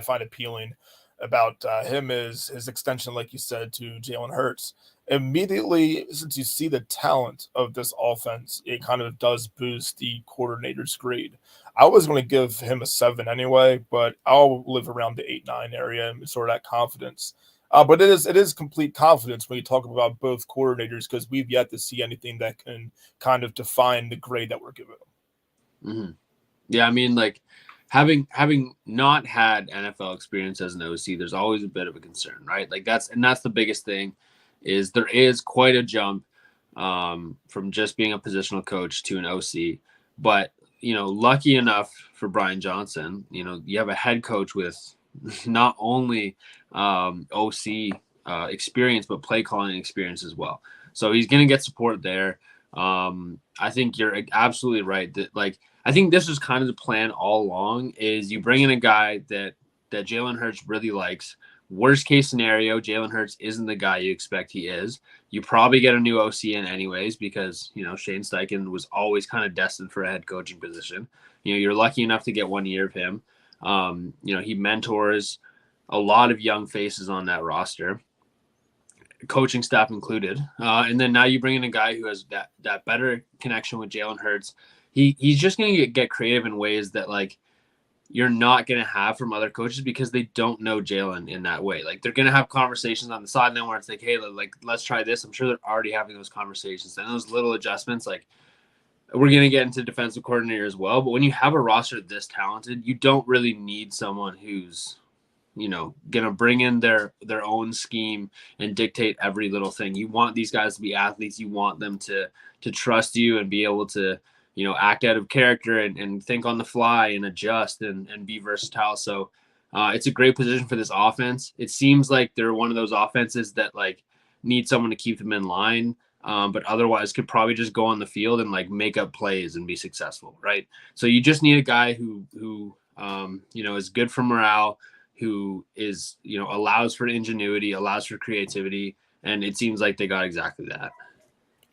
find appealing about him is his extension, like you said, to Jalen Hurts. Immediately, since you see the talent of this offense, it kind of does boost the coordinator's grade. I was going to give him a 7 anyway, but I'll live around the 8-9 area and sort of that confidence. But it is complete confidence when you talk about both coordinators, because we've yet to see anything that can kind of define the grade that we're giving them. Mm-hmm. Yeah, I mean, like having not had NFL experience as an OC, there's always a bit of a concern, right? Like that's the biggest thing, is there is quite a jump from just being a positional coach to an OC. But lucky enough for Brian Johnson, you have a head coach with not only OC experience, but play calling experience as well. So he's going to get support there. I think you're absolutely right that, like, I think this was kind of the plan all along, is you bring in a guy that Jalen Hurts really likes. Worst case scenario, Jalen Hurts isn't the guy you expect he is. You probably get a new OC in anyways, because, Shane Steichen was always kind of destined for a head coaching position. You're lucky enough to get 1 year of him. He mentors a lot of young faces on that roster, coaching staff included. And then now you bring in a guy who has that better connection with Jalen Hurts. He's just going to get creative in ways that, like, you're not going to have from other coaches, because they don't know Jalen in that way. Like, they're going to have conversations on the sideline where it's like, hey, like, let's try this. I'm sure they're already having those conversations. And those little adjustments, like, we're going to get into defensive coordinator as well. But when you have a roster this talented, you don't really need someone who's, going to bring in their own scheme and dictate every little thing. You want these guys to be athletes. You want them to trust you and be able to, act out of character and think on the fly and adjust and be versatile. So it's a great position for this offense. It seems like they're one of those offenses that, like, need someone to keep them in line, but otherwise could probably just go on the field and, like, make up plays and be successful, right? So you just need a guy who is good for morale, who is, allows for ingenuity, allows for creativity, and it seems like they got exactly that.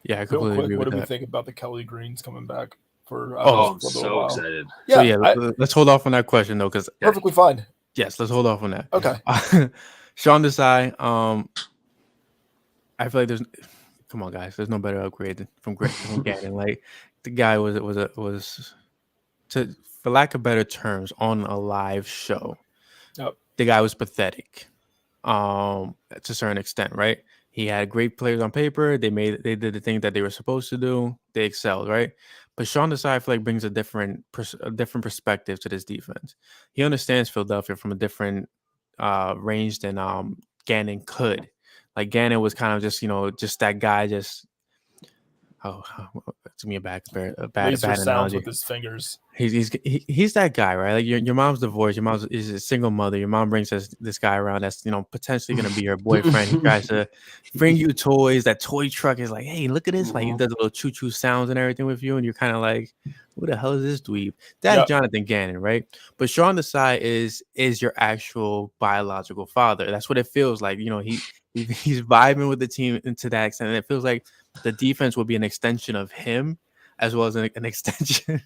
Yeah, I completely agree with that. What do we think about the Kelly Greens coming back for? I'm so excited. Yeah, let's hold off on that question though, because perfectly fine. Yes, let's hold off on that. Okay. Sean Desai, I feel like come on, guys, there's no better upgrade from Gannon. Like, the guy was for lack of better terms, on a live show. Yep. The guy was pathetic, to a certain extent, right? He had great players on paper. They did the thing that they were supposed to do. They excelled, right? But Sean Desai, I feel like, brings a different perspective to this defense. He understands Philadelphia from a different range than Gannon could. Like, Gannon was kind of just that guy. To me, a bad analogy. With his fingers. He's that guy, right? Like, your mom's divorced. Your mom is a single mother. Your mom brings this guy around that's potentially gonna be your boyfriend. He tries to bring you toys. That toy truck is like, hey, look at this. Like, he does a little choo choo sounds and everything with you, and you're kind of like, who the hell is this dweeb? That's Jonathan Gannon, right? But Sean Desai is your actual biological father. That's what it feels like. He's vibing with the team to that extent, and it feels like the defense will be an extension of him, as well as an extension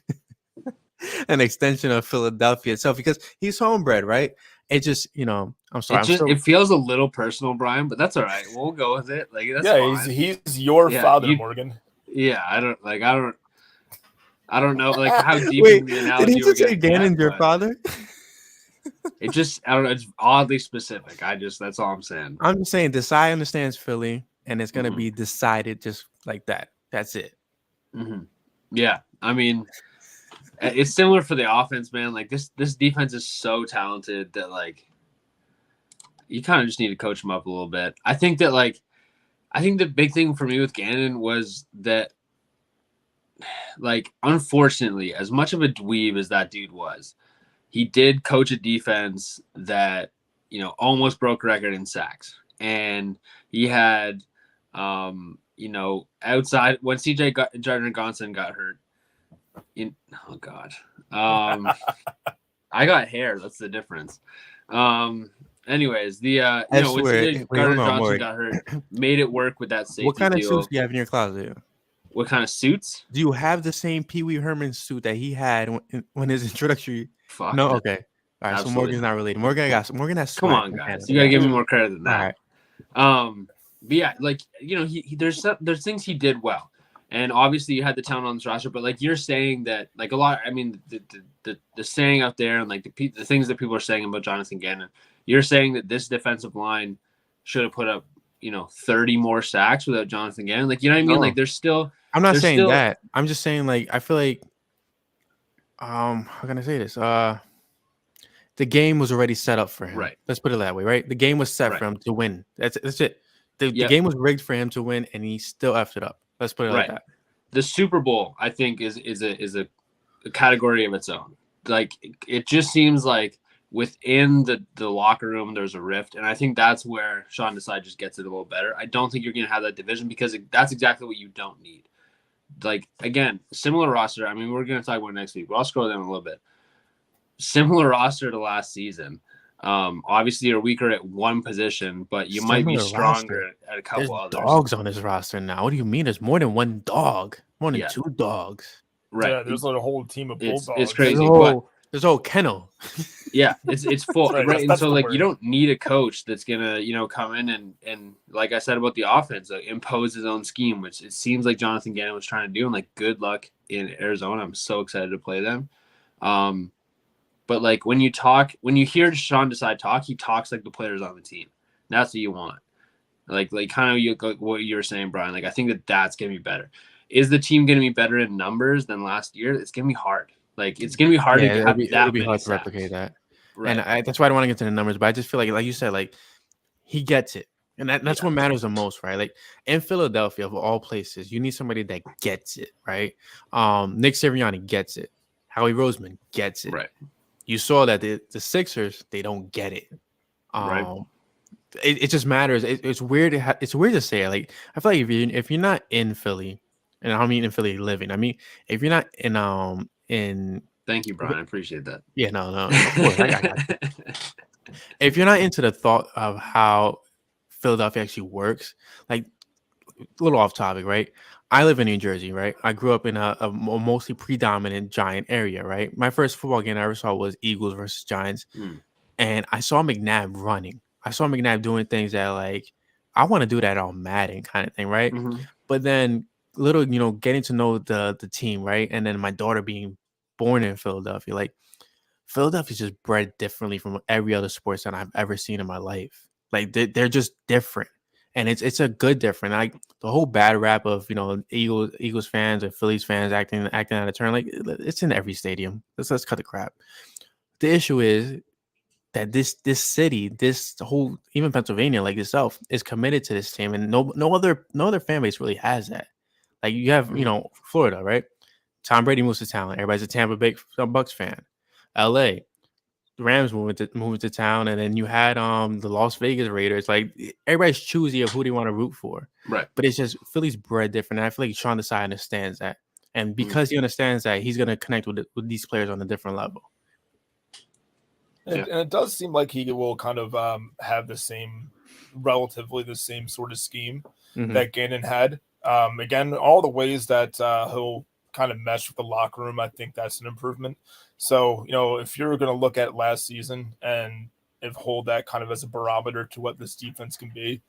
of Philadelphia itself, because he's homebred, right? it just, I'm sorry. It feels a little personal, Brian, but that's all right. We'll go with it. Like that's fine. He's your father, Morgan. Yeah, I don't know like how deep Wait, in the analogy did he just say Gannon's your father? It just, I don't know. It's oddly specific. That's all I'm saying. I'm just saying Desai understands Philly, and it's gonna be decided just like that. That's it. Mm-hmm. Yeah, I mean, it's similar for the offense, man. Like this defense is so talented that like you kind of just need to coach them up a little bit. I think the big thing for me with Gannon was that, like, unfortunately, as much of a dweeb as that dude was, he did coach a defense that, almost broke record in sacks. And he had, outside when CJ Gardner-Johnson got hurt. Oh God. I got hair. That's the difference. Anyways, when CJ Gardner-Johnson got hurt, made it work with that safety. What kind of suits do you have in your closet? What kind of suits? Do you have the same Pee Wee Herman suit that he had when his introductory? Fuck. No, okay. All right, absolutely. So Morgan's not related. Morgan has. Come on, guys. You gotta give me more credit than that. All right. But yeah, like there's things he did well, and obviously you had the talent on this roster. But like you're saying that, like a lot. I mean, the saying out there and like the things that people are saying about Jonathan Gannon. You're saying that this defensive line should have put up 30 more sacks without Jonathan Gannon. Like you know what I mean? Like there's still. I'm not saying that. I'm just saying like I feel like how can I say this? The game was already set up for him. Right. Let's put it that way, right? The game was set for him to win. That's it. The game was rigged for him to win, and he still effed it up. Let's put it like that. The Super Bowl, I think, is a category of its own. Like it just seems like within the locker room there's a rift, and I think that's where Sean Desai just gets it a little better. I don't think you're going to have that division because that's exactly what you don't need. Like again, similar roster. I mean, we're going to talk about it next week, but I'll scroll down a little bit. Similar roster to last season. Obviously you're weaker at one position, but you might be stronger at a couple others. Dogs on his roster now. What do you mean? There's more than one dog. More than two dogs. Right. Yeah, there's a whole team of bulldogs. It's crazy. There's a whole kennel. Yeah, it's full. Right. And so like you don't need a coach that's gonna, come in and like I said about the offense, like, impose his own scheme, which it seems like Jonathan Gannon was trying to do. And like good luck in Arizona. I'm so excited to play them. But like when you hear Sean Desai talk, he talks like the players on the team. That's what you want. Like kind of what you were saying, Brian. Like I think that's gonna be better. Is the team gonna be better in numbers than last year? It's gonna be hard. Like it's gonna be hard to have it'll be hard to replicate that. Right. And that's why I don't want to get into the numbers, but I just feel like you said, like he gets it, and that's what matters the most, right? Like in Philadelphia, of all places, you need somebody that gets it, right? Nick Sirianni gets it. Howie Roseman gets it, right? You saw that the Sixers, they don't get it. Right. It just matters. It's weird. It's weird to say it. Like I feel like if you're not in Philly, and I don't mean in Philly living. I mean if you're not in. Thank you, Brian. I appreciate that. Yeah, no. Of course, I got you. If you're not into the thought of how Philadelphia actually works, like a little off topic, right? I live in New Jersey, right? I grew up in a mostly predominant Giant area, right? My first football game I ever saw was Eagles versus Giants. And I saw McNabb running. I saw McNabb doing things that, like, I want to do that on Madden kind of thing, right? Mm-hmm. But then getting to know the team, right? And then my daughter being born in Philadelphia, like, Philadelphia's just bred differently from every other sports that I've ever seen in my life. Like, they're just different. And it's a good different. Like the whole bad rap of Eagles fans and Phillies fans acting out of turn, like it's in every stadium. Let's cut the crap. The issue is that this city, this whole, even Pennsylvania, like itself, is committed to this team, and no other fan base really has that. Like you have Florida, right? Tom Brady moves to town. Everybody's a Tampa Bay Bucks fan. L.A. The Rams moving to town, and then you had the Las Vegas Raiders. Like everybody's choosy of who they want to root for, right? But it's just Philly's bred different. And I feel like Sean Desai understands that, and because he understands that, he's gonna connect with these players on a different level. And it does seem like he will kind of have relatively the same sort of scheme that Gannon had. Again, all the ways that he'll kind of mesh with the locker room, I think that's an improvement. So, if you're going to look at last season and hold that kind of as a barometer to what this defense can be.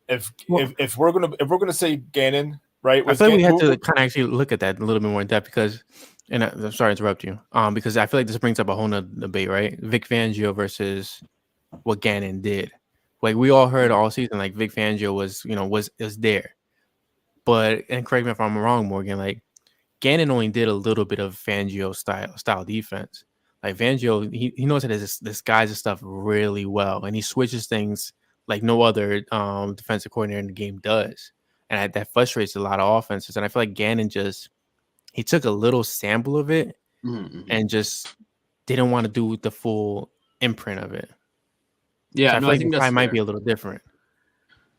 If we're gonna say Gannon, right? I feel like we had to kind of actually look at that a little bit more in depth because, and I'm sorry to interrupt you, because I feel like this brings up a whole nother debate, right? Vic Fangio versus what Gannon did. Like we all heard all season, like Vic Fangio was there, but and correct me if I'm wrong, Morgan. Like Gannon only did a little bit of Fangio style defense. Like Fangio, he knows how to disguise his stuff really well, and he switches things like no other defensive coordinator in the game does, and that frustrates a lot of offenses. And I feel like Gannon he took a little sample of it and just didn't want to do the full imprint of it. Yeah, so I think that might be a little different.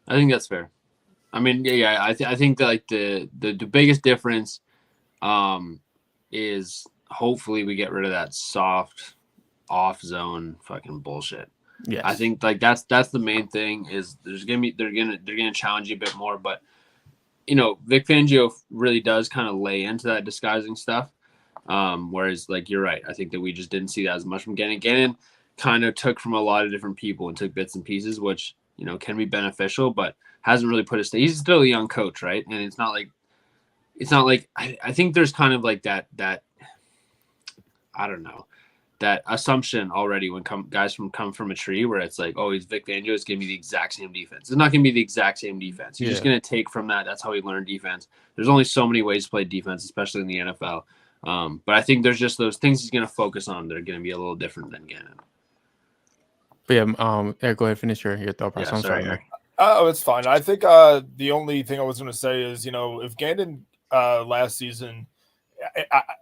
I think that's fair. I mean, I think that like the biggest difference is hopefully we get rid of that soft off zone fucking bullshit. Yeah, I think like that's the main thing is they're gonna challenge you a bit more, but Vic Fangio really does kind of lay into that disguising stuff. Whereas like you're right, I think that we just didn't see that as much from Gannon. Gannon kind of took from a lot of different people and took bits and pieces, which can be beneficial, but hasn't really put he's still a young coach, right? And it's not like I think there's kind of like that I don't know, that assumption already when guys come from a tree where it's like, oh, he's Vic Fangio, it's gonna be the exact same defense. It's not gonna be the exact same defense. He's just gonna take from that. That's how he learned defense. There's only so many ways to play defense, especially in the NFL. But I think there's just those things he's gonna focus on that are gonna be a little different than Gannon. But yeah, Eric, go ahead, finish your thought process. Yeah, I'm sorry, Eric. Oh, it's fine. I think the only thing I was going to say is, if Gannon last season,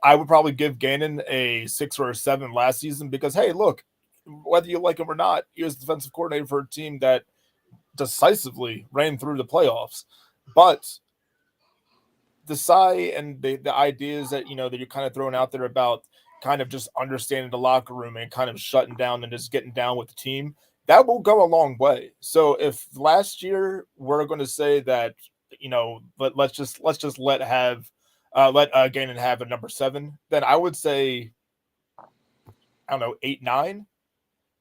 I would probably give Gannon a 6 or a 7 last season because, hey, look, whether you like him or not, he was defensive coordinator for a team that decisively ran through the playoffs. But the sigh and the ideas that, that you're kind of throwing out there about kind of just understanding the locker room and kind of shutting down and just getting down with the team, that will go a long way. So if last year we're going to say that, let's just let Gannon have a number 7, then I would say, I don't know, 8, 9.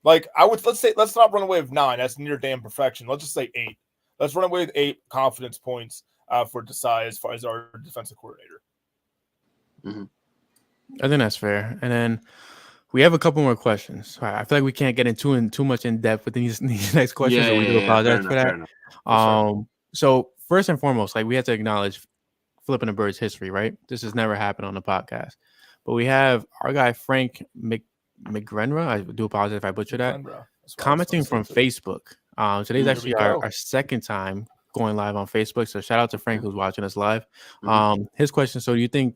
Like let's not run away with 9. That's near damn perfection. Let's just say 8. Let's run away with 8 confidence points for Desai as far as our defensive coordinator. Mm-hmm. I think that's fair. And then we have a couple more questions. I feel like we can't get into too much in depth with these next questions. So we do apologize for that. So first and foremost, like we have to acknowledge Flipping the Birds history, right? This has never happened on the podcast. But we have our guy Frank McGrenra. I do apologize if I butcher that. Commenting from Facebook. Today's actually our second time going live on Facebook. So shout out to Frank who's watching us live. His question: do you think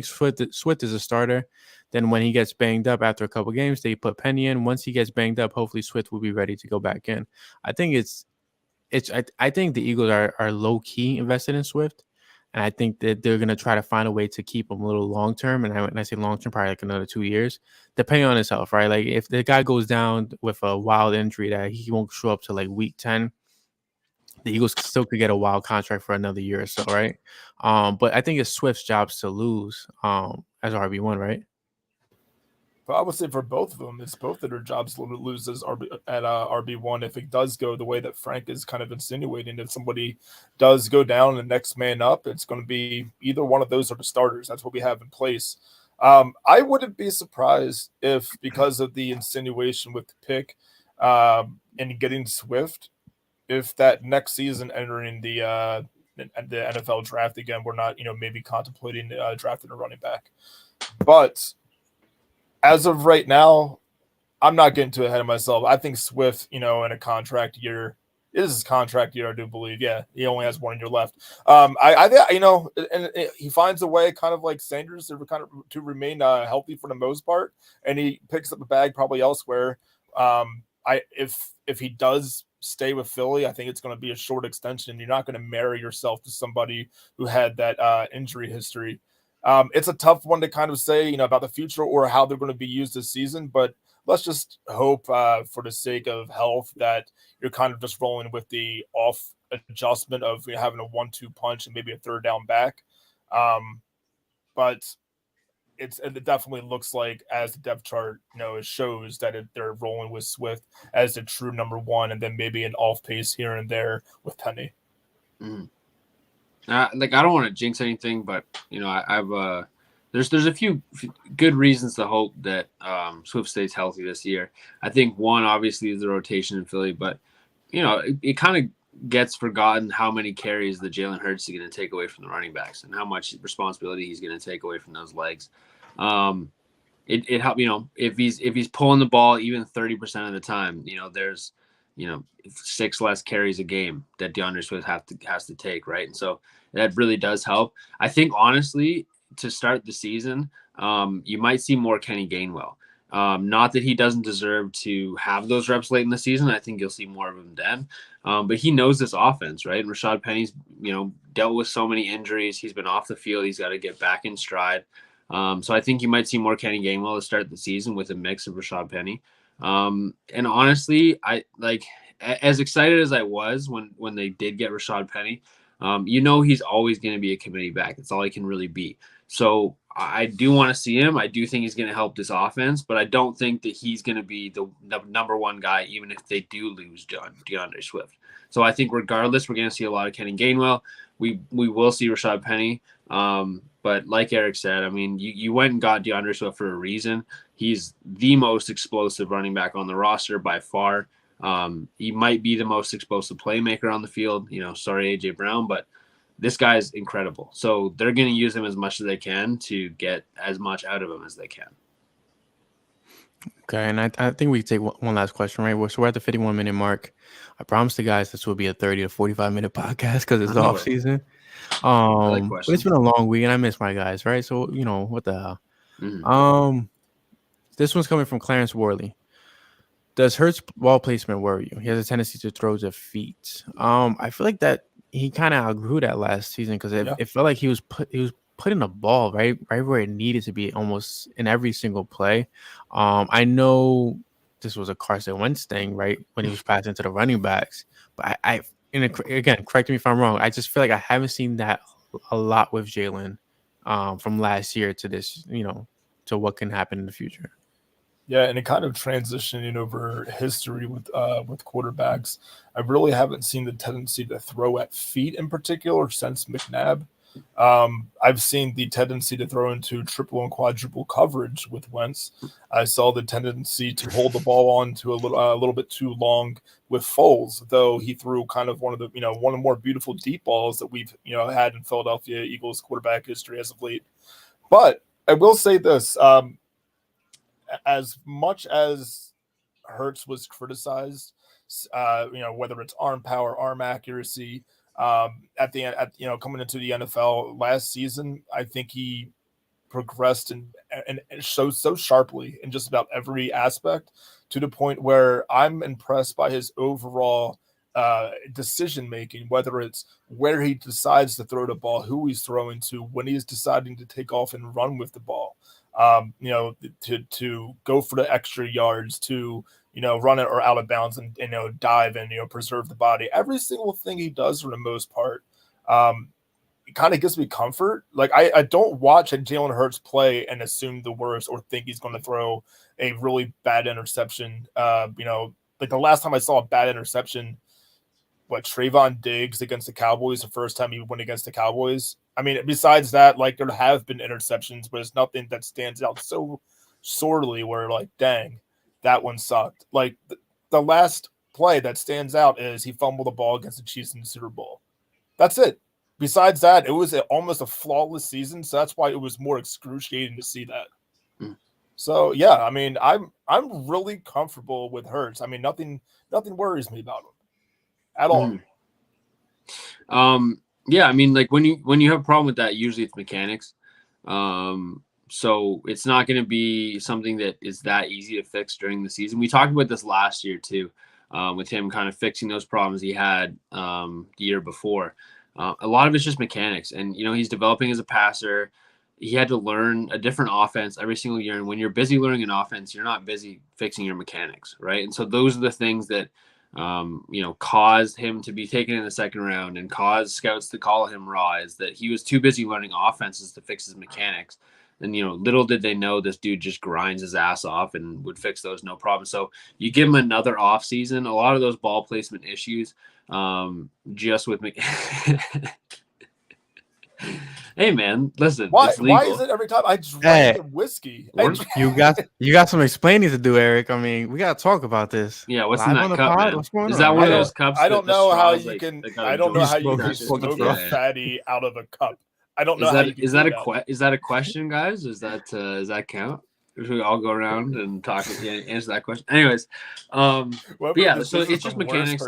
Swift is a starter? Then when he gets banged up after a couple games, they put Penny in. Once he gets banged up, hopefully Swift will be ready to go back in. I think I think the Eagles are low key invested in Swift, and I think that they're gonna try to find a way to keep him a little long term. And when I say long term, probably like another 2 years, depending on his health, right? Like if the guy goes down with a wild injury that he won't show up to like week 10, the Eagles still could get a wild contract for another year or so, right? But I think it's Swift's job to lose as RB1, right? But I would say for both of them, it's both of their jobs to lose as RB1 if it does go the way that Frank is kind of insinuating. If somebody does go down and the next man up, it's going to be either one of those or the starters. That's what we have in place. I wouldn't be surprised if, because of the insinuation with the pick and getting Swift, if that next season entering the NFL draft again, we're not, maybe contemplating drafting a running back. But as of right now, I'm not getting too ahead of myself. I think Swift, in a contract year, it is his contract year, I do believe. Yeah, he only has 1 year left. And he finds a way, kind of like Sanders, to remain healthy for the most part, and he picks up a bag probably elsewhere. If he does stay with Philly, I think it's going to be a short extension. You're not going to marry yourself to somebody who had that injury history. It's a tough one to kind of say, about the future or how they're going to be used this season, but let's just hope for the sake of health that you're kind of just rolling with the off adjustment of having a 1-2 punch and maybe a third down back. But it definitely looks like, as the depth chart, it shows that they're rolling with Swift as the true number one, and then maybe an off pace here and there with Penny. Mm. I don't want to jinx anything, but I've there's a few good reasons to hope that Swift stays healthy this year. I think one obviously is the rotation in Philly, but it kind of gets forgotten how many carries that Jalen Hurts is going to take away from the running backs and how much responsibility he's going to take away from those legs. It help if he's pulling the ball even 30% of the time, there's 6 less carries a game that DeAndre Swift has to take, right? And so that really does help. I think honestly, to start the season, you might see more Kenny Gainwell. Not that he doesn't deserve to have those reps late in the season. I think you'll see more of him then. But he knows this offense, right? And Rashad Penny's, dealt with so many injuries. He's been off the field. He's got to get back in stride. So I think you might see more Kenny Gainwell to start the season with a mix of Rashad Penny. And honestly, I as excited as I was when they did get Rashad Penny, he's always going to be a committee back. That's all he can really be. So I do want to see him. I do think he's going to help this offense, but I don't think that he's going to be the number one guy, even if they do lose DeAndre Swift. So I think regardless, we're going to see a lot of Kenny Gainwell. We will see Rashad Penny. But like Eric said, I mean, you went and got DeAndre Swift for a reason. He's the most explosive running back on the roster by far. He might be the most explosive playmaker on the field. Sorry, AJ Brown, but this guy is incredible. So they're going to use him as much as they can to get as much out of him as they can. Okay, and I think we take one last question, right? So we're at the 51-minute mark. I promised the guys this will be a 30 to 45-minute podcast because it's off season. But it's been a long week, and I miss my guys, right? So what the hell? Mm-hmm. This one's coming from Clarence Worley. Does Hurts' ball placement worry you? He has a tendency to throw to feet. I feel like that he kind of outgrew that last season because it felt like he was putting the ball right where it needed to be almost in every single play. I know this was a Carson Wentz thing, right, when he was passing to the running backs, but again, correct me if I'm wrong. I just feel like I haven't seen that a lot with Jalen from last year to this, to what can happen in the future. Yeah, and it kind of transitioning over history with quarterbacks. I really haven't seen the tendency to throw at feet in particular since McNabb. I've seen the tendency to throw into triple and quadruple coverage with Wentz. I saw the tendency to hold the ball on to a little bit too long with Foles, though he threw kind of one of the more beautiful deep balls that we've had in Philadelphia Eagles quarterback history as of late. But I will say this. As much as Hurts was criticized, whether it's arm power, arm accuracy, at the end, coming into the NFL last season, I think he progressed and showed so sharply in just about every aspect to the point where I'm impressed by his overall decision making, whether it's where he decides to throw the ball, who he's throwing to, when he's deciding to take off and run with the ball. To go for the extra yards, to run it or out of bounds and dive and preserve the body. Every single thing he does for the most part, it kind of gives me comfort. Like I don't watch a Jalen Hurts play and assume the worst or think he's going to throw a really bad interception. Like the last time I saw a bad interception, Trayvon Diggs against the Cowboys, the first time he went against the Cowboys. I mean, besides that, like, there have been interceptions, but it's nothing that stands out so sorely where, like, dang, that one sucked. Like, the last play that stands out is he fumbled the ball against the Chiefs in the Super Bowl. That's it. Besides that, it was almost a flawless season, so that's why it was more excruciating to see that. So, yeah, I mean, I'm really comfortable with Hurts. I mean, nothing worries me about him at all. Yeah, I mean, like when you have a problem with that, usually it's mechanics. So it's not going to be something that is that easy to fix during the season. We talked about this last year too, with him kind of fixing those problems he had the year before. A lot of it's just mechanics, and he's developing as a passer. He had to learn a different offense every single year, and when you're busy learning an offense, you're not busy fixing your mechanics, right? And so those are the things that caused him to be taken in the second round and caused scouts to call him raw, is that he was too busy learning offenses to fix his mechanics. And, little did they know this dude just grinds his ass off and would fix those no problem. So you give him another off season, a lot of those ball placement issues, just with me. Hey man, listen. Why it's legal. Why is it every time I drink the whiskey? You got some explaining to do, Eric. I mean, we gotta talk about this. Yeah, what's in that cup, man? What's going is on? that one of those cups? I don't know how you can. I don't know how you can can smoke a fatty out of a cup. I don't know. Is that a question, guys? Does that count? Should we all go around and talk? Answer that question. Anyways, yeah. So it's just mechanics.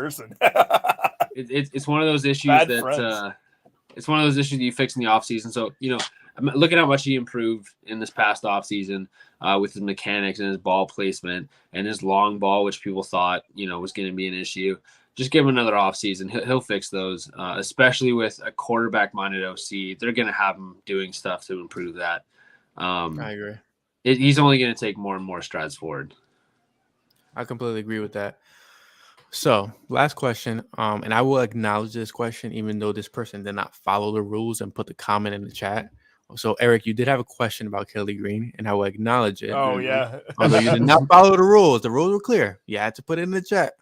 It's one of those issues it's one of those issues you fix in the off season. So look at how much he improved in this past off season with his mechanics and his ball placement and his long ball, which people thought was going to be an issue. Just give him another off season. He'll fix those, especially with a quarterback minded OC. They're going to have him doing stuff to improve that. I agree. He's only going to take more and more strides forward. I completely agree with that. So, last question, and I will acknowledge this question, even though this person did not follow the rules and put the comment in the chat. So, Eric, you did have a question about Kelly Green, and I will acknowledge it. Oh, yeah. Although you did not follow the rules were clear. You had to put it in the chat.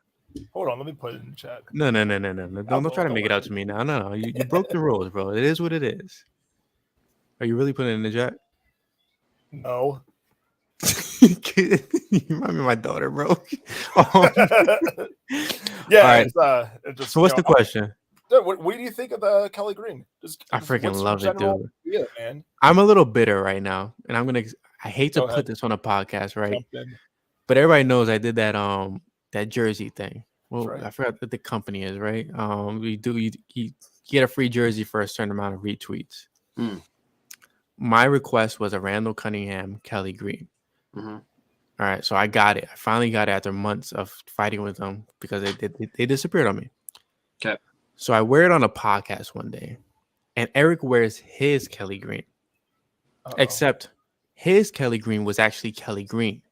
Hold on, let me put it in the chat. No. Don't try to make it out to me now. No. You broke the rules, bro. It is what it is. Are you really putting it in the chat? No. You remind me of my daughter, bro. Yeah. All right. Just, so what's the question? What do you think of Kelly Green? I freaking love it, dude. Yeah, man. I'm a little bitter right now, and I hate to put this on a podcast, right? But everybody knows I did that jersey thing. Well, right. I forgot what the company is, right? You get a free jersey for a certain amount of retweets. My request was a Randall Cunningham, Kelly Green. Mm-hmm. All right, so I got it. I finally got it after months of fighting with them because they disappeared on me. Okay. So I wear it on a podcast one day, and Eric wears his Kelly Green. Except his Kelly Green was actually Kelly Green.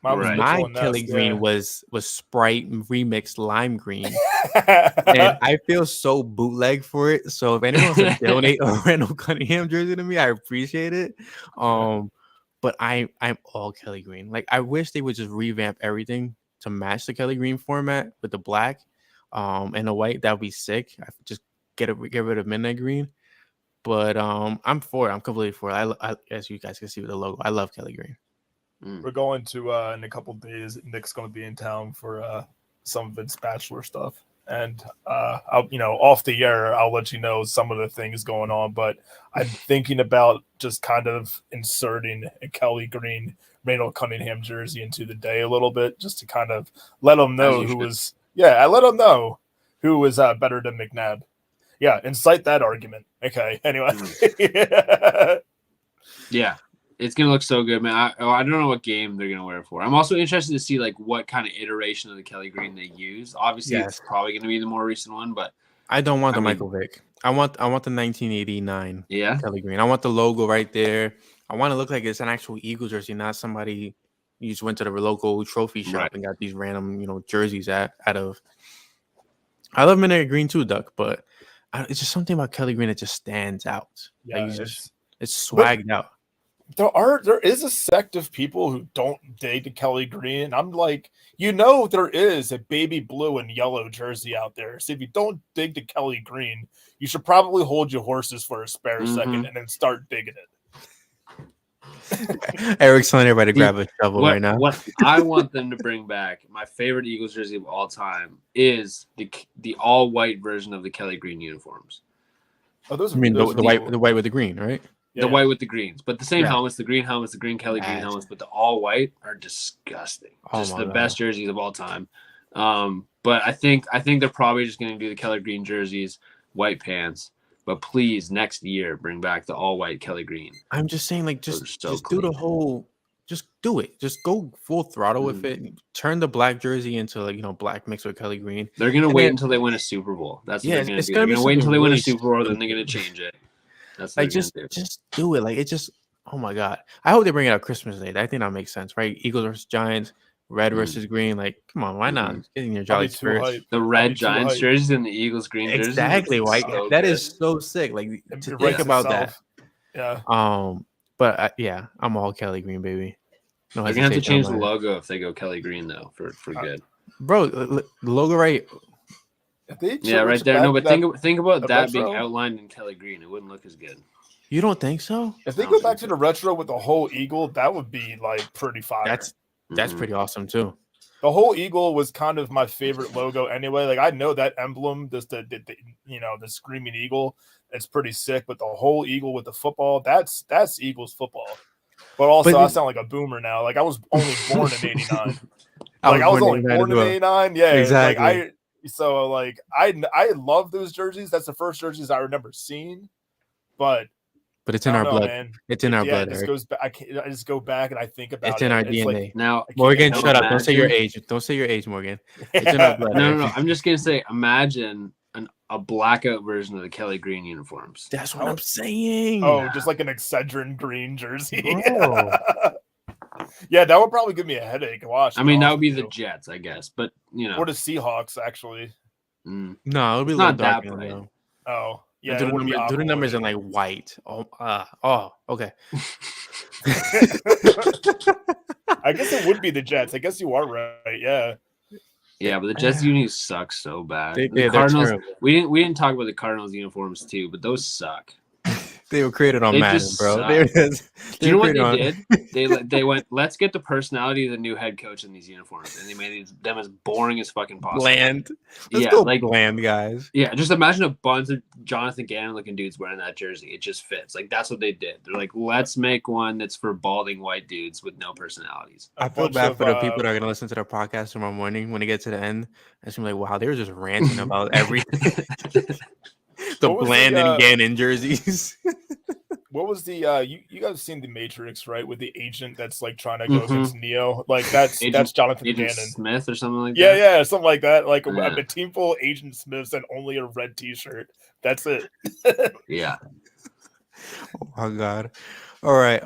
My Kelly Green was Sprite remixed lime green. And I feel so bootleg for it. So if anyone wants to donate a Randall Cunningham jersey to me, I appreciate it. But I'm all Kelly Green. Like, I wish they would just revamp everything to match the Kelly Green format with the black and the white. That would be sick. I just get rid of midnight green. But I'm for it. I'm completely for it. I as you guys can see with the logo, I love Kelly Green. We're going to in a couple of days. Nick's going to be in town for some of its bachelor stuff, and I'll, off the air, I'll let you know some of the things going on. But I'm thinking about just kind of inserting a Kelly Green Randall Cunningham jersey into the day a little bit, just to kind of let them know who was. Yeah, I let them know who was better than McNabb. Yeah, incite that argument. Okay. Anyway. Yeah. It's going to look so good, man. I don't know what game they're going to wear it for. I'm also interested to see what kind of iteration of the Kelly Green they use. Obviously, It's probably going to be the more recent one, but I don't want the Michael Vick. I want the 1989 Kelly Green. I want the logo right there. I want to look like it's an actual Eagles jersey, not somebody you just went to the local trophy shop and got these random, jerseys out of. I love Midnight Green too, Duck, but it's just something about Kelly Green that just stands out. Yeah, it's swagged out. There is a sect of people who don't dig the Kelly Green. And I'm like, there is a baby blue and yellow jersey out there. So if you don't dig the Kelly Green, you should probably hold your horses for a spare second and then start digging it. Eric's telling everybody to grab a shovel right now. What I want them to bring back, my favorite Eagles jersey of all time, is the all white version of the Kelly Green uniforms. Oh, those the white with the green, right? The white with the greens, but the same helmets, the green helmets, the green Kelly Green helmets, but the all white are disgusting. Just the best jerseys of all time. But I think they're probably just going to do the Kelly Green jerseys, white pants. But please, next year, bring back the all white Kelly Green. I'm just saying, just do the whole. Just do it. Just go full throttle with it. Turn the black jersey into black mixed with Kelly Green. They're gonna wait until they win a Super Bowl. That's what they're gonna do. They're gonna wait until they win a Super Bowl, then they're gonna change it. That's just do it. Oh my God. I hope they bring it out Christmas Day. I think that makes sense, right? Eagles versus Giants, red versus green. Come on, why not? Get in your jolly spirits. The red Giants jerseys and the Eagles green jerseys. Exactly. That is so sick. Think about that. Yeah. But yeah, I'm all Kelly Green, baby. No, they're gonna have to change the logo if they go Kelly Green though for good. Bro, the logo right. Yeah, right there. No, but think about that being outlined in Kelly Green. It wouldn't look as good. You don't think so? If they go back to the retro with the whole eagle, that would be like pretty fire. That's pretty awesome too. The whole eagle was kind of my favorite logo anyway. Like I know that emblem, just the screaming eagle, it's pretty sick. But the whole eagle with the football, that's Eagles football. But also, I sound like a boomer now. Like I was only born in '89. I was only born in '89. Yeah, exactly. I love those jerseys. That's the first jerseys I remember seeing. But it's in our blood. Man. It's in our blood. It just goes back. I just go back and I think about it. It's in our DNA. Like, now, Morgan, shut up. Don't say your age. Don't say your age, Morgan. It's in our blood. No. I'm just gonna say, imagine a blackout version of the Kelly Green uniforms. That's what I'm saying. Oh, just like an Excedrin green jersey. Yeah, that would probably give me a headache. Watch. I mean, that would be the Jets, I guess, but or the Seahawks actually. No, it would be not that bright. Oh. Yeah, do the numbers in like white. Oh, okay. I guess it would be the Jets. I guess you are right. Yeah. Yeah, but the Jets unis suck so bad. The Cardinals. We didn't talk about the Cardinals uniforms too, but those suck. They were created on Madden, bro. Do you know what they did? They went, let's get the personality of the new head coach in these uniforms, and they made them as boring as fucking possible. Bland. Let's go bland, guys. Yeah, just imagine a bunch of Jonathan Gannon looking dudes wearing that jersey. It just fits. Like that's what they did. They're like, let's make one that's for balding white dudes with no personalities. I feel bad for the people that are gonna listen to their podcast tomorrow morning when they get to the end. It's gonna be like, wow, they were just ranting about everything. The bland and Gannon jerseys. What was the you guys seen The Matrix, right? With the agent that's like trying to go against Neo. Like that's Jonathan Agent Gannon. Smith or something like that. Yeah, something like that. Like a team full of Agent Smiths and only a red t-shirt. That's it. Yeah. Oh my god. All right.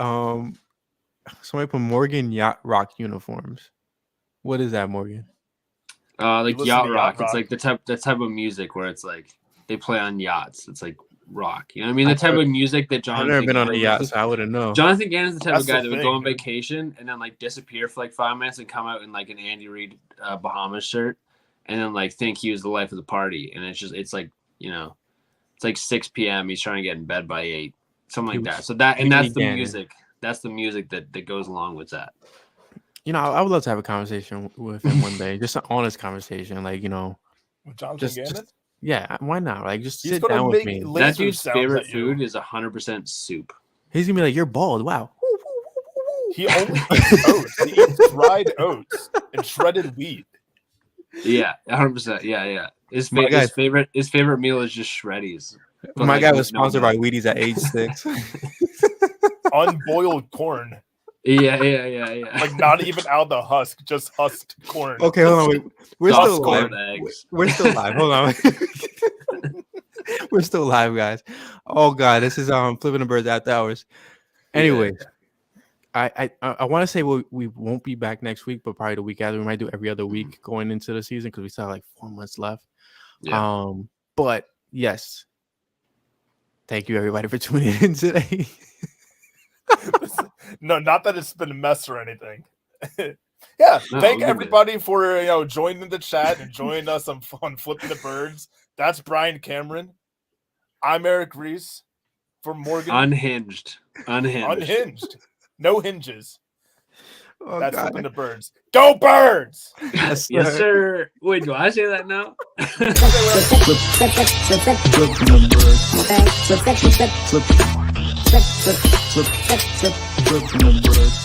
Somebody put Morgan Yacht Rock uniforms. What is that, Morgan? Like Yacht Rock. It's like the type of music where it's like they play on yachts. It's like rock. You know what I mean? The type of music that Jonathan. I've never been on a yacht, so I wouldn't know. Jonathan Gannon's the type of guy that would go on vacation and then like disappear for like 5 minutes and come out in like an Andy Reid Bahamas shirt and then like think he was the life of the party. And it's like, it's like 6 p.m. He's trying to get in bed by 8, something like that. So that's the music. That's the music that goes along with that. I would love to have a conversation with him one day, just an honest conversation, like with Jonathan Gannon. Yeah, why not? Like, just sit down with me. That dude's favorite food is 100% soup. He's gonna be like, "You're bald." Wow. He only eats oats. He eats dried oats and shredded wheat. Yeah, 100%. Yeah. His favorite meal is just Shreddies. My guy was sponsored by Wheaties at age 6. Unboiled corn. Yeah. Like not even out of the husk, just husked corn. Okay, hold on. We're still live. Eggs. We're still live. Hold on. We're still live, guys. Oh god, this is Flipping the Birds After Hours. Anyways, I want to say we won't be back next week, but probably the week after. We might do every other week going into the season because we still have like 4 months left. Yeah. But yes, thank you everybody for tuning in today. No, not that it's been a mess or anything. Thank everybody for joining the chat and joining us on Flipping the Birds. That's Brian Cameron. I'm Eric Reese. For Morgan. Unhinged. No hinges. Oh, that's God. Flipping the Birds. Go Birds! Yes, sir. Wait, do I say that now? Flipping the birds. Flipping the birds.